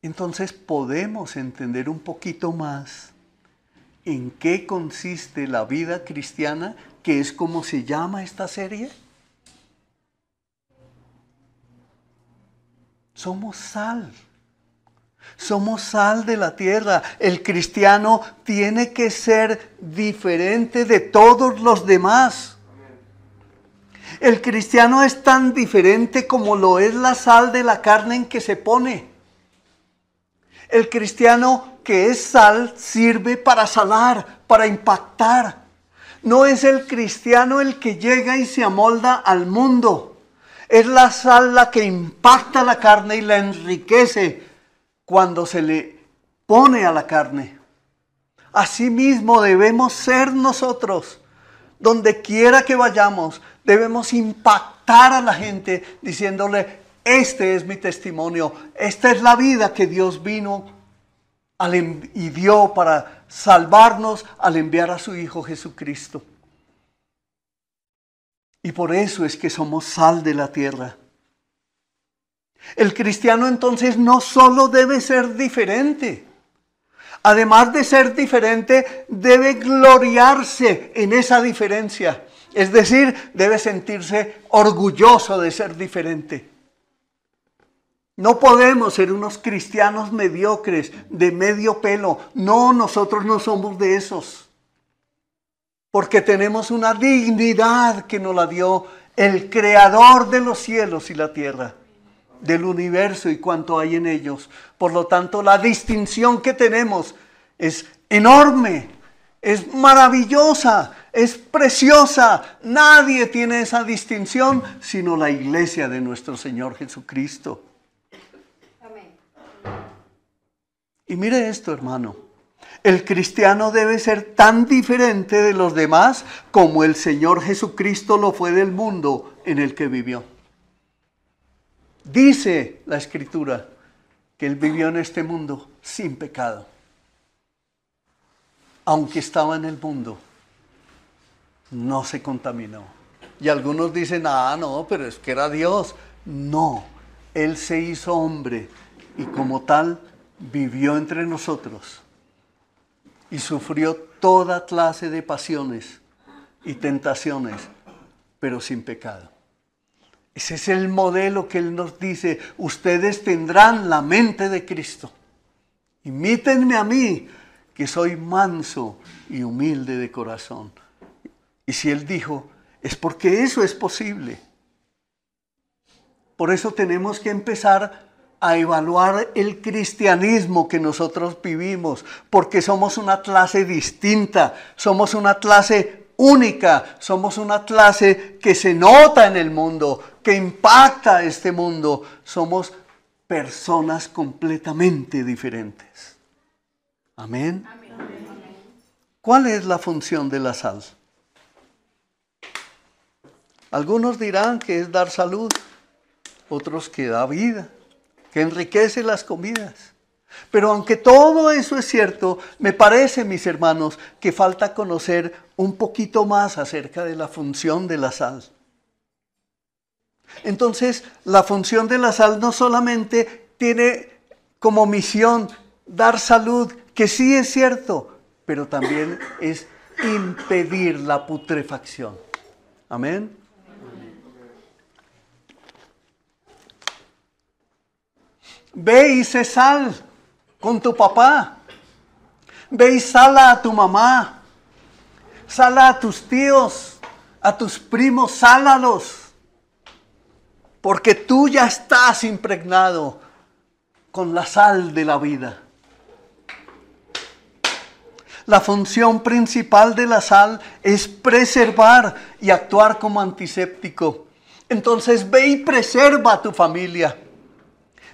Entonces podemos entender un poquito más en qué consiste la vida cristiana, que es como se llama esta serie. Somos sal. Somos sal de la tierra. El cristiano tiene que ser diferente de todos los demás. El cristiano es tan diferente como lo es la sal de la carne en que se pone. El cristiano que es sal sirve para salar, para impactar. No es el cristiano el que llega y se amolda al mundo. Es la sal la que impacta la carne y la enriquece cuando se le pone a la carne. Asimismo debemos ser nosotros. Donde quiera que vayamos, debemos impactar a la gente diciéndole, Este es mi testimonio. Esta es la vida que Dios vino y dio para salvarnos al enviar a su Hijo Jesucristo. Y por eso es que somos sal de la tierra. El cristiano entonces no solo debe ser diferente. Además de ser diferente, debe gloriarse en esa diferencia. Es decir, debe sentirse orgulloso de ser diferente. No podemos ser unos cristianos mediocres, de medio pelo. No, nosotros no somos de esos. Porque tenemos una dignidad que nos la dio el Creador de los cielos y la tierra, del universo y cuanto hay en ellos. Por lo tanto, la distinción que tenemos es enorme, es maravillosa, es preciosa. Nadie tiene esa distinción sino la iglesia de nuestro Señor Jesucristo. Amén. Y mire esto, hermano. El cristiano debe ser tan diferente de los demás como el Señor Jesucristo lo fue del mundo en el que vivió. Dice la Escritura que Él vivió en este mundo sin pecado. Aunque estaba en el mundo, no se contaminó. Y algunos dicen, no, pero es que era Dios. No, Él se hizo hombre y como tal vivió entre nosotros. Y sufrió toda clase de pasiones y tentaciones, pero sin pecado. Ese es el modelo que Él nos dice. Ustedes tendrán la mente de Cristo. Imítenme a mí, que soy manso y humilde de corazón. Y si Él dijo, es porque eso es posible. Por eso tenemos que empezar a evaluar el cristianismo que nosotros vivimos, porque somos una clase distinta, somos una clase única, somos una clase que se nota en el mundo, que impacta a este mundo. Somos personas completamente diferentes. Amén. Amén. ¿Cuál es la función de la sal? Algunos dirán que es dar salud, otros que da vida, que enriquece las comidas. Pero aunque todo eso es cierto, me parece, mis hermanos, que falta conocer un poquito más acerca de la función de la sal. Entonces, la función de la sal no solamente tiene como misión dar salud, que sí es cierto, pero también es impedir la putrefacción. Amén. Ve y sé sal con tu papá. Ve y sala a tu mamá. Sala a tus tíos, a tus primos, sálalos. Porque tú ya estás impregnado con la sal de la vida. La función principal de la sal es preservar y actuar como antiséptico. Entonces ve y preserva a tu familia.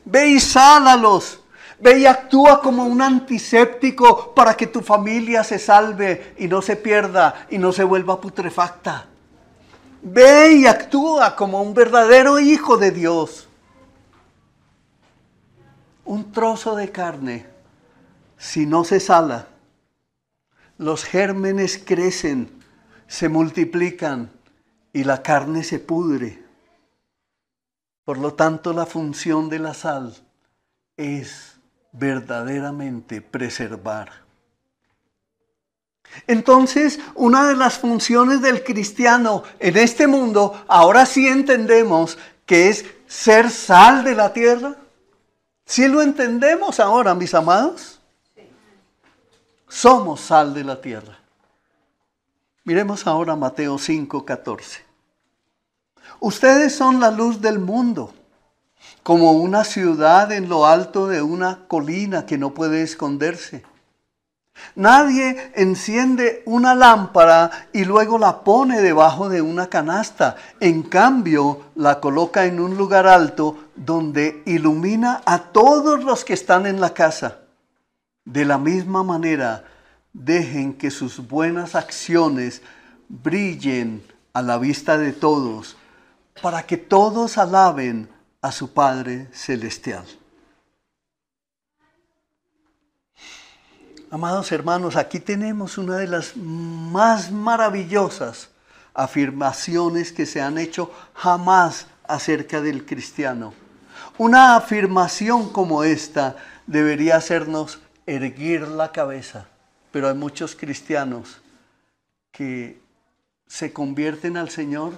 Ve y sálalos. Ve y actúa como un antiséptico para que tu familia se salve y no se pierda y no se vuelva putrefacta. Ve y actúa como un verdadero hijo de Dios. Un trozo de carne, si no se sala, los gérmenes crecen, se multiplican y la carne se pudre. Por lo tanto, la función de la sal es verdaderamente preservar. Entonces, una de las funciones del cristiano en este mundo, ahora sí entendemos que es ser sal de la tierra. ¿Sí lo entendemos ahora, mis amados? Somos sal de la tierra. Miremos ahora Mateo 5:14. Ustedes son la luz del mundo, como una ciudad en lo alto de una colina que no puede esconderse. Nadie enciende una lámpara y luego la pone debajo de una canasta. En cambio, la coloca en un lugar alto donde ilumina a todos los que están en la casa. De la misma manera, dejen que sus buenas acciones brillen a la vista de todos, para que todos alaben a su Padre Celestial. Amados hermanos, aquí tenemos una de las más maravillosas afirmaciones que se han hecho jamás acerca del cristiano. Una afirmación como esta debería hacernos erguir la cabeza, pero hay muchos cristianos que se convierten al Señor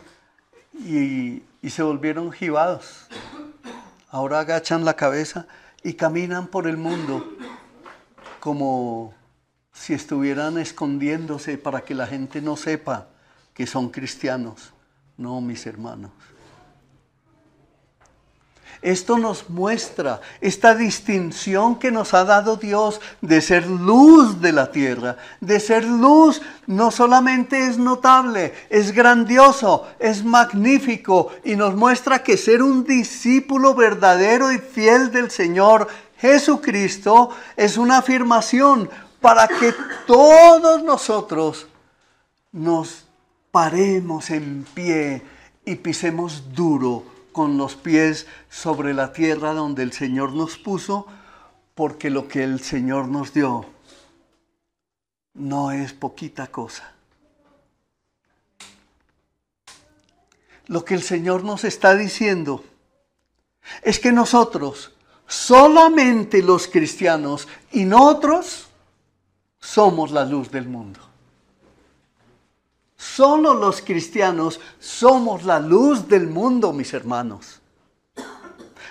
y se volvieron jibados. Ahora agachan la cabeza y caminan por el mundo como si estuvieran escondiéndose para que la gente no sepa que son cristianos. No, mis hermanos. Esto nos muestra esta distinción que nos ha dado Dios de ser luz de la tierra. De ser luz no solamente es notable, es grandioso, es magnífico y nos muestra que ser un discípulo verdadero y fiel del Señor Jesucristo es una afirmación para que todos nosotros nos paremos en pie y pisemos duro con los pies sobre la tierra donde el Señor nos puso, porque lo que el Señor nos dio no es poquita cosa. Lo que el Señor nos está diciendo es que nosotros, solamente los cristianos y no otros, somos la luz del mundo. Solo los cristianos somos la luz del mundo, mis hermanos.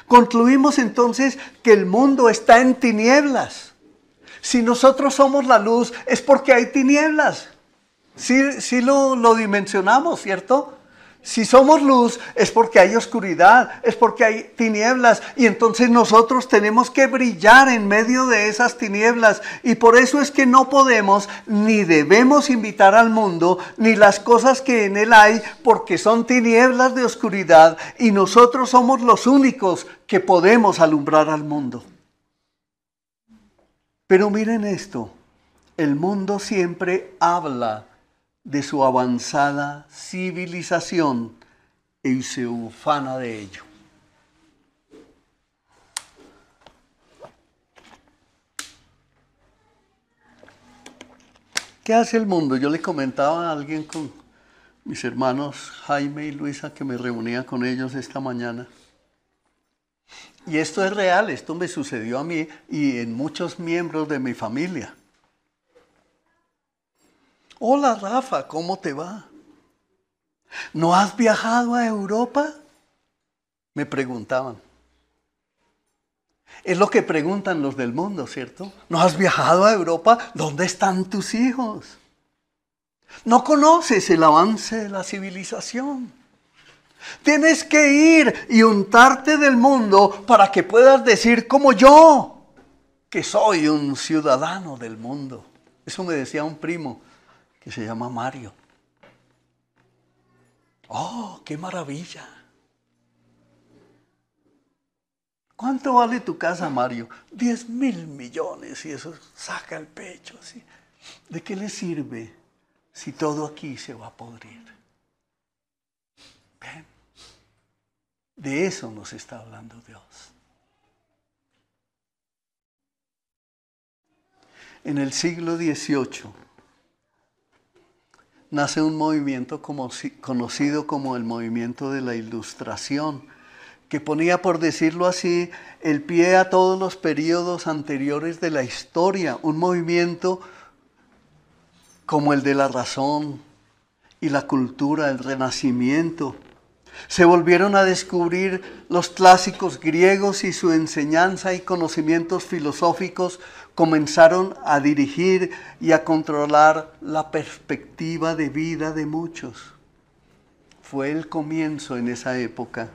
Concluimos entonces que el mundo está en tinieblas. Si nosotros somos la luz, es porque hay tinieblas. Sí lo dimensionamos, ¿cierto? Si somos luz, es porque hay oscuridad, es porque hay tinieblas. Y entonces nosotros tenemos que brillar en medio de esas tinieblas. Y por eso es que no podemos ni debemos invitar al mundo, ni las cosas que en él hay, porque son tinieblas de oscuridad. Y nosotros somos los únicos que podemos alumbrar al mundo. Pero miren esto, el mundo siempre habla de su avanzada civilización y se ufana de ello. ¿Qué hace el mundo? Yo le comentaba a alguien con mis hermanos Jaime y Luisa que me reunía con ellos esta mañana. Y esto es real, esto me sucedió a mí y en muchos miembros de mi familia. Hola Rafa, ¿cómo te va? ¿No has viajado a Europa? Me preguntaban. Es lo que preguntan los del mundo, ¿cierto? ¿No has viajado a Europa? ¿Dónde están tus hijos? ¿No conoces el avance de la civilización? Tienes que ir y untarte del mundo para que puedas decir como yo, que soy un ciudadano del mundo. Eso me decía un primo que se llama Mario. ¡Oh, qué maravilla! ¿Cuánto vale tu casa, Mario? 10.000 millones y eso saca el pecho. ¿Sí? ¿De qué le sirve si todo aquí se va a podrir? ¿Ven? De eso nos está hablando Dios. En el siglo XVIII nace un movimiento conocido como el movimiento de la Ilustración, que ponía, por decirlo así, el pie a todos los periodos anteriores de la historia, un movimiento como el de la razón y la cultura, el Renacimiento. Se volvieron a descubrir los clásicos griegos y su enseñanza y conocimientos filosóficos comenzaron a dirigir y a controlar la perspectiva de vida de muchos. Fue el comienzo en esa época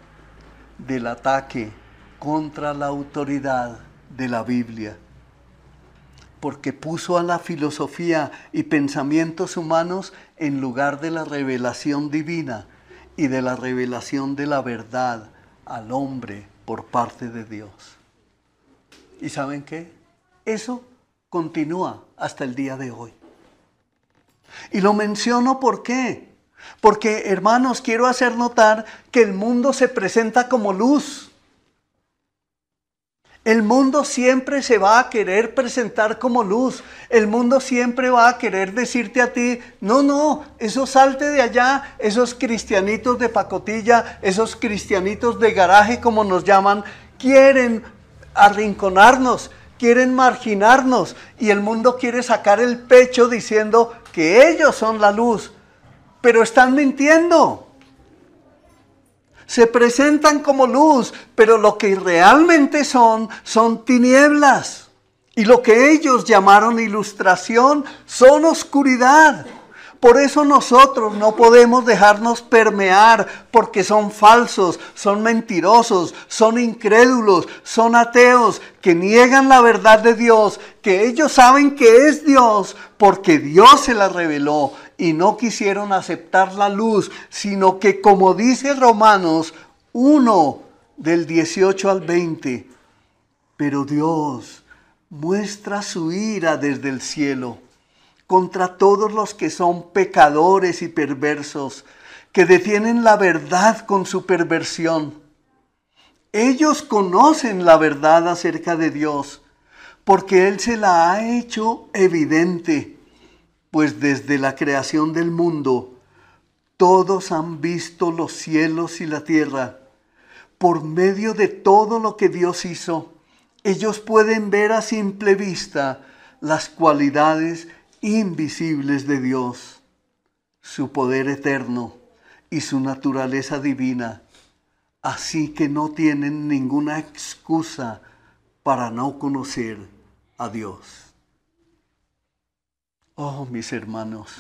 del ataque contra la autoridad de la Biblia, porque puso a la filosofía y pensamientos humanos en lugar de la revelación divina y de la revelación de la verdad al hombre por parte de Dios. ¿Y saben qué? Eso continúa hasta el día de hoy. Y lo menciono ¿por qué? Porque, hermanos, quiero hacer notar que el mundo se presenta como luz. El mundo siempre se va a querer presentar como luz. El mundo siempre va a querer decirte a ti, no, eso salte de allá, esos cristianitos de pacotilla, esos cristianitos de garaje como nos llaman, quieren arrinconarnos, quieren marginarnos y el mundo quiere sacar el pecho diciendo que ellos son la luz, pero están mintiendo. Se presentan como luz, pero lo que realmente son tinieblas. Y lo que ellos llamaron ilustración son oscuridad. Por eso nosotros no podemos dejarnos permear, porque son falsos, son mentirosos, son incrédulos, son ateos, que niegan la verdad de Dios, que ellos saben que es Dios, porque Dios se la reveló. Y no quisieron aceptar la luz, sino que como dice Romanos 1, del 18 al 20, pero Dios muestra su ira desde el cielo contra todos los que son pecadores y perversos, que detienen la verdad con su perversión. Ellos conocen la verdad acerca de Dios, porque Él se la ha hecho evidente. Pues desde la creación del mundo, todos han visto los cielos y la tierra. Por medio de todo lo que Dios hizo, ellos pueden ver a simple vista las cualidades invisibles de Dios, su poder eterno y su naturaleza divina. Así que no tienen ninguna excusa para no conocer a Dios. Oh, mis hermanos,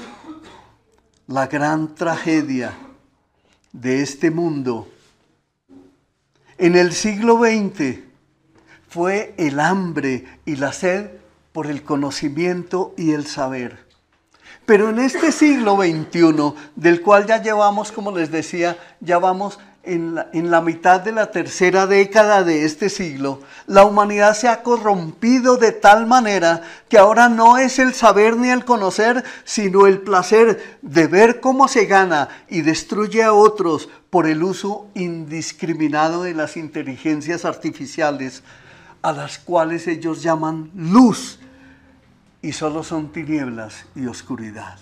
la gran tragedia de este mundo en el siglo XX fue el hambre y la sed por el conocimiento y el saber. Pero en este siglo XXI, del cual ya llevamos, como les decía, ya vamos en la mitad de la tercera década de este siglo, la humanidad se ha corrompido de tal manera que ahora no es el saber ni el conocer, sino el placer de ver cómo se gana y destruye a otros por el uso indiscriminado de las inteligencias artificiales, a las cuales ellos llaman luz, y solo son tinieblas y oscuridad.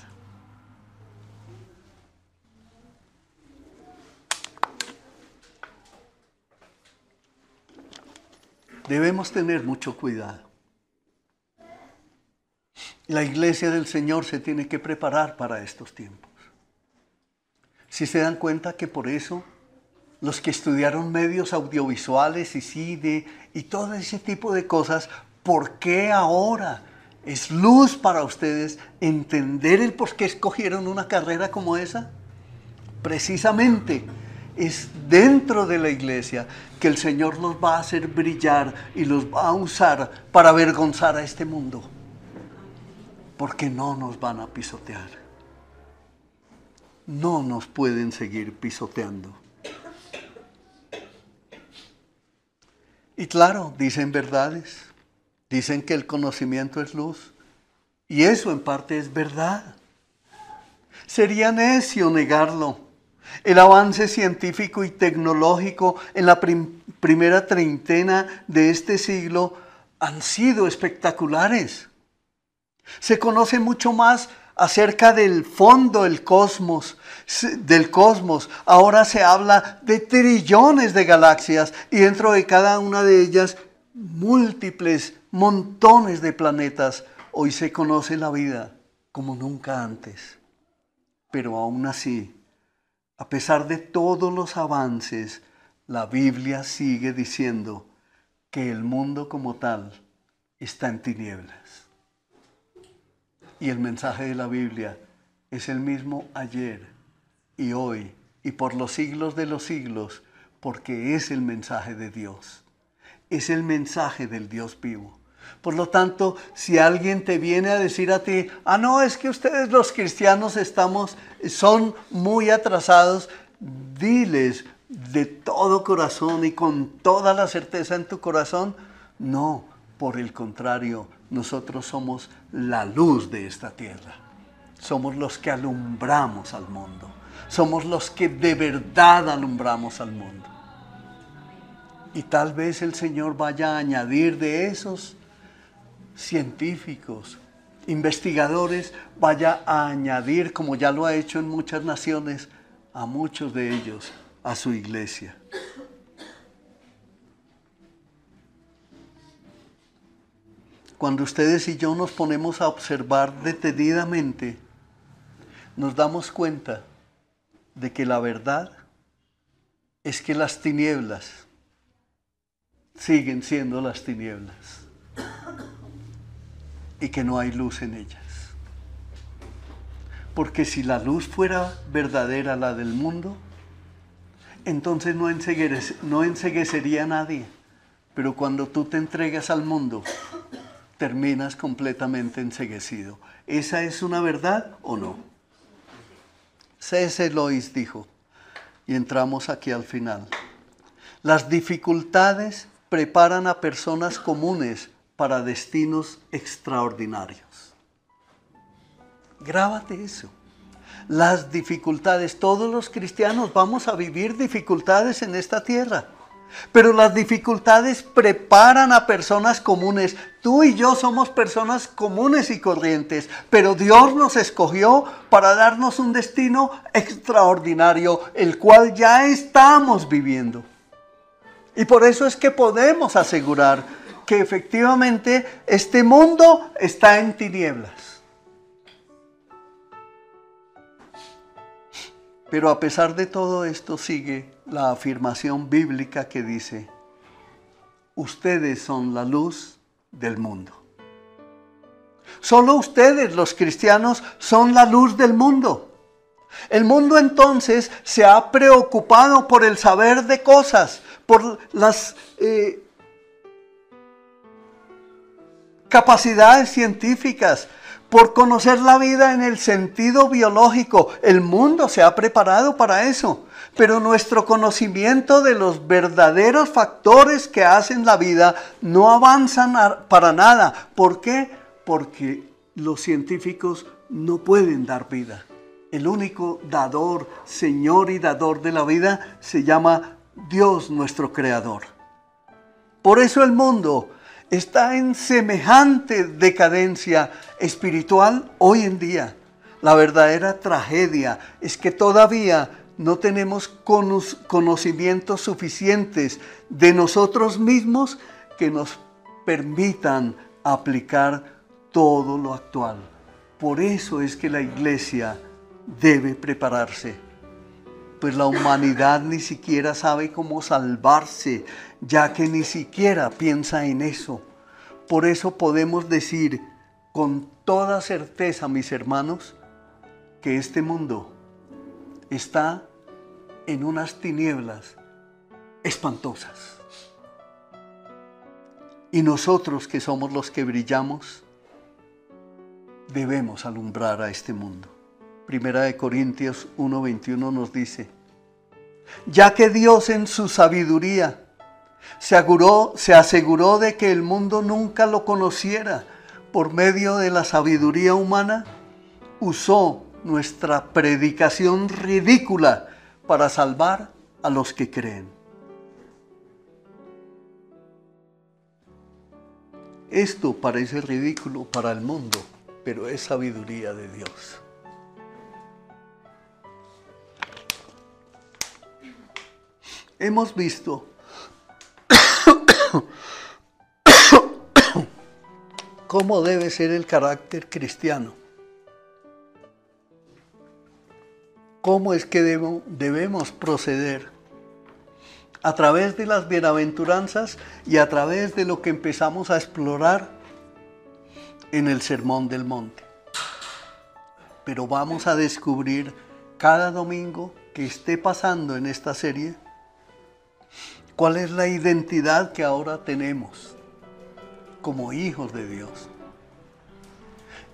Debemos tener mucho cuidado. La iglesia del Señor se tiene que preparar para estos tiempos. Si se dan cuenta que por eso los que estudiaron medios audiovisuales y cine y todo ese tipo de cosas, ¿por qué ahora es luz para ustedes entender el por qué escogieron una carrera como esa? Precisamente es dentro de la iglesia que el Señor los va a hacer brillar y los va a usar para avergonzar a este mundo. Porque no nos van a pisotear. No nos pueden seguir pisoteando. Y claro, dicen verdades. Dicen que el conocimiento es luz. Y eso en parte es verdad. Sería necio negarlo. El avance científico y tecnológico en la primera treintena de este siglo han sido espectaculares. Se conoce mucho más acerca del fondo del cosmos. Ahora se habla de trillones de galaxias y dentro de cada una de ellas múltiples montones de planetas. Hoy se conoce la vida como nunca antes. Pero aún así, a pesar de todos los avances, la Biblia sigue diciendo que el mundo como tal está en tinieblas. Y el mensaje de la Biblia es el mismo ayer y hoy y por los siglos de los siglos, porque es el mensaje de Dios. Es el mensaje del Dios vivo. Por lo tanto, si alguien te viene a decir a ti, no, es que ustedes los cristianos son muy atrasados, diles de todo corazón y con toda la certeza en tu corazón, no, por el contrario, nosotros somos la luz de esta tierra. Somos los que alumbramos al mundo. Somos los que de verdad alumbramos al mundo. Y tal vez el Señor vaya a añadir de esos científicos, investigadores, vaya a añadir, como ya lo ha hecho en muchas naciones, a muchos de ellos a su iglesia. Cuando ustedes y yo nos ponemos a observar detenidamente, nos damos cuenta de que la verdad es que las tinieblas siguen siendo las tinieblas y que no hay luz en ellas. Porque si la luz fuera verdadera, la del mundo, entonces no enceguecería a nadie. Pero cuando tú te entregas al mundo, terminas completamente enceguecido. ¿Esa es una verdad o no? C.S. Lewis dijo, y entramos aquí al final, las dificultades preparan a personas comunes para destinos extraordinarios. Grábate eso. Las dificultades, todos los cristianos vamos a vivir dificultades en esta tierra. Pero las dificultades preparan a personas comunes. Tú y yo somos personas comunes y corrientes, pero Dios nos escogió para darnos un destino extraordinario, el cual ya estamos viviendo. Y por eso es que podemos asegurar que efectivamente este mundo está en tinieblas. Pero a pesar de todo esto sigue la afirmación bíblica que dice, ustedes son la luz del mundo. Solo ustedes, los cristianos, son la luz del mundo. El mundo entonces se ha preocupado por el saber de cosas, por las capacidades científicas, por conocer la vida en el sentido biológico. El mundo se ha preparado para eso. Pero nuestro conocimiento de los verdaderos factores que hacen la vida no avanzan para nada. ¿Por qué? Porque los científicos no pueden dar vida. El único dador, Señor y dador de la vida se llama Dios nuestro Creador. Por eso el mundo está en semejante decadencia espiritual hoy en día. La verdadera tragedia es que todavía no tenemos conocimientos suficientes de nosotros mismos que nos permitan aplicar todo lo actual. Por eso es que la iglesia debe prepararse, pues la humanidad ni siquiera sabe cómo salvarse, ya que ni siquiera piensa en eso. Por eso podemos decir con toda certeza, mis hermanos, que este mundo está en unas tinieblas espantosas. Y nosotros, que somos los que brillamos, debemos alumbrar a este mundo. Primera de Corintios 1:21 nos dice, ya que Dios en su sabiduría se aseguró de que el mundo nunca lo conociera por medio de la sabiduría humana, usó nuestra predicación ridícula para salvar a los que creen. Esto parece ridículo para el mundo, pero es sabiduría de Dios. Hemos visto cómo debe ser el carácter cristiano. Cómo es que debemos proceder a través de las bienaventuranzas y a través de lo que empezamos a explorar en el Sermón del Monte. Pero vamos a descubrir cada domingo que esté pasando en esta serie cuál es la identidad que ahora tenemos como hijos de Dios.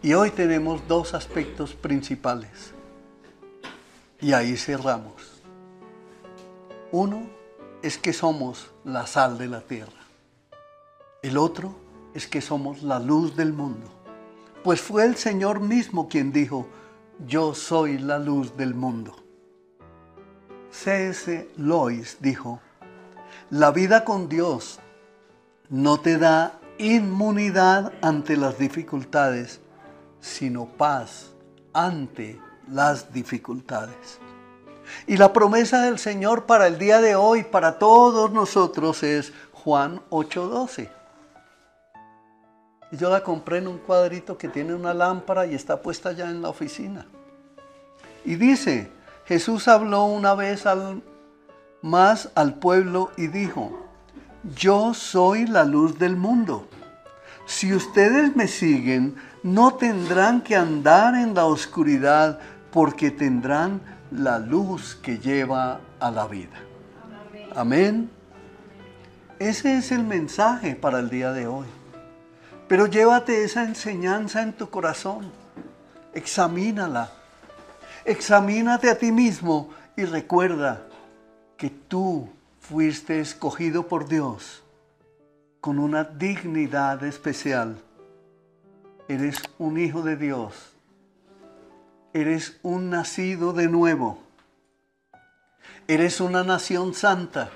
Y hoy tenemos dos aspectos principales. Y ahí cerramos. Uno es que somos la sal de la tierra. El otro es que somos la luz del mundo. Pues fue el Señor mismo quien dijo, yo soy la luz del mundo. C.S. Lewis dijo, La vida con Dios no te da inmunidad ante las dificultades, sino paz ante las dificultades. Y la promesa del Señor para el día de hoy, para todos nosotros, es Juan 8:12. Y yo la compré en un cuadrito que tiene una lámpara y está puesta ya en la oficina. Y dice, Jesús habló una vez más al pueblo y dijo, yo soy la luz del mundo. Si ustedes me siguen, no tendrán que andar en la oscuridad, porque tendrán la luz que lleva a la vida. Amén. Ese es el mensaje para el día de hoy. Pero llévate esa enseñanza en tu corazón. Examínala. Examínate a ti mismo y recuerda que tú fuiste escogido por Dios con una dignidad especial. Eres un hijo de Dios. Eres un nacido de nuevo. Eres una nación santa.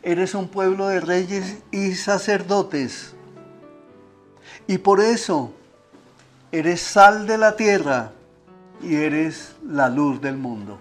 Eres un pueblo de reyes y sacerdotes. Y por eso eres sal de la tierra y eres la luz del mundo.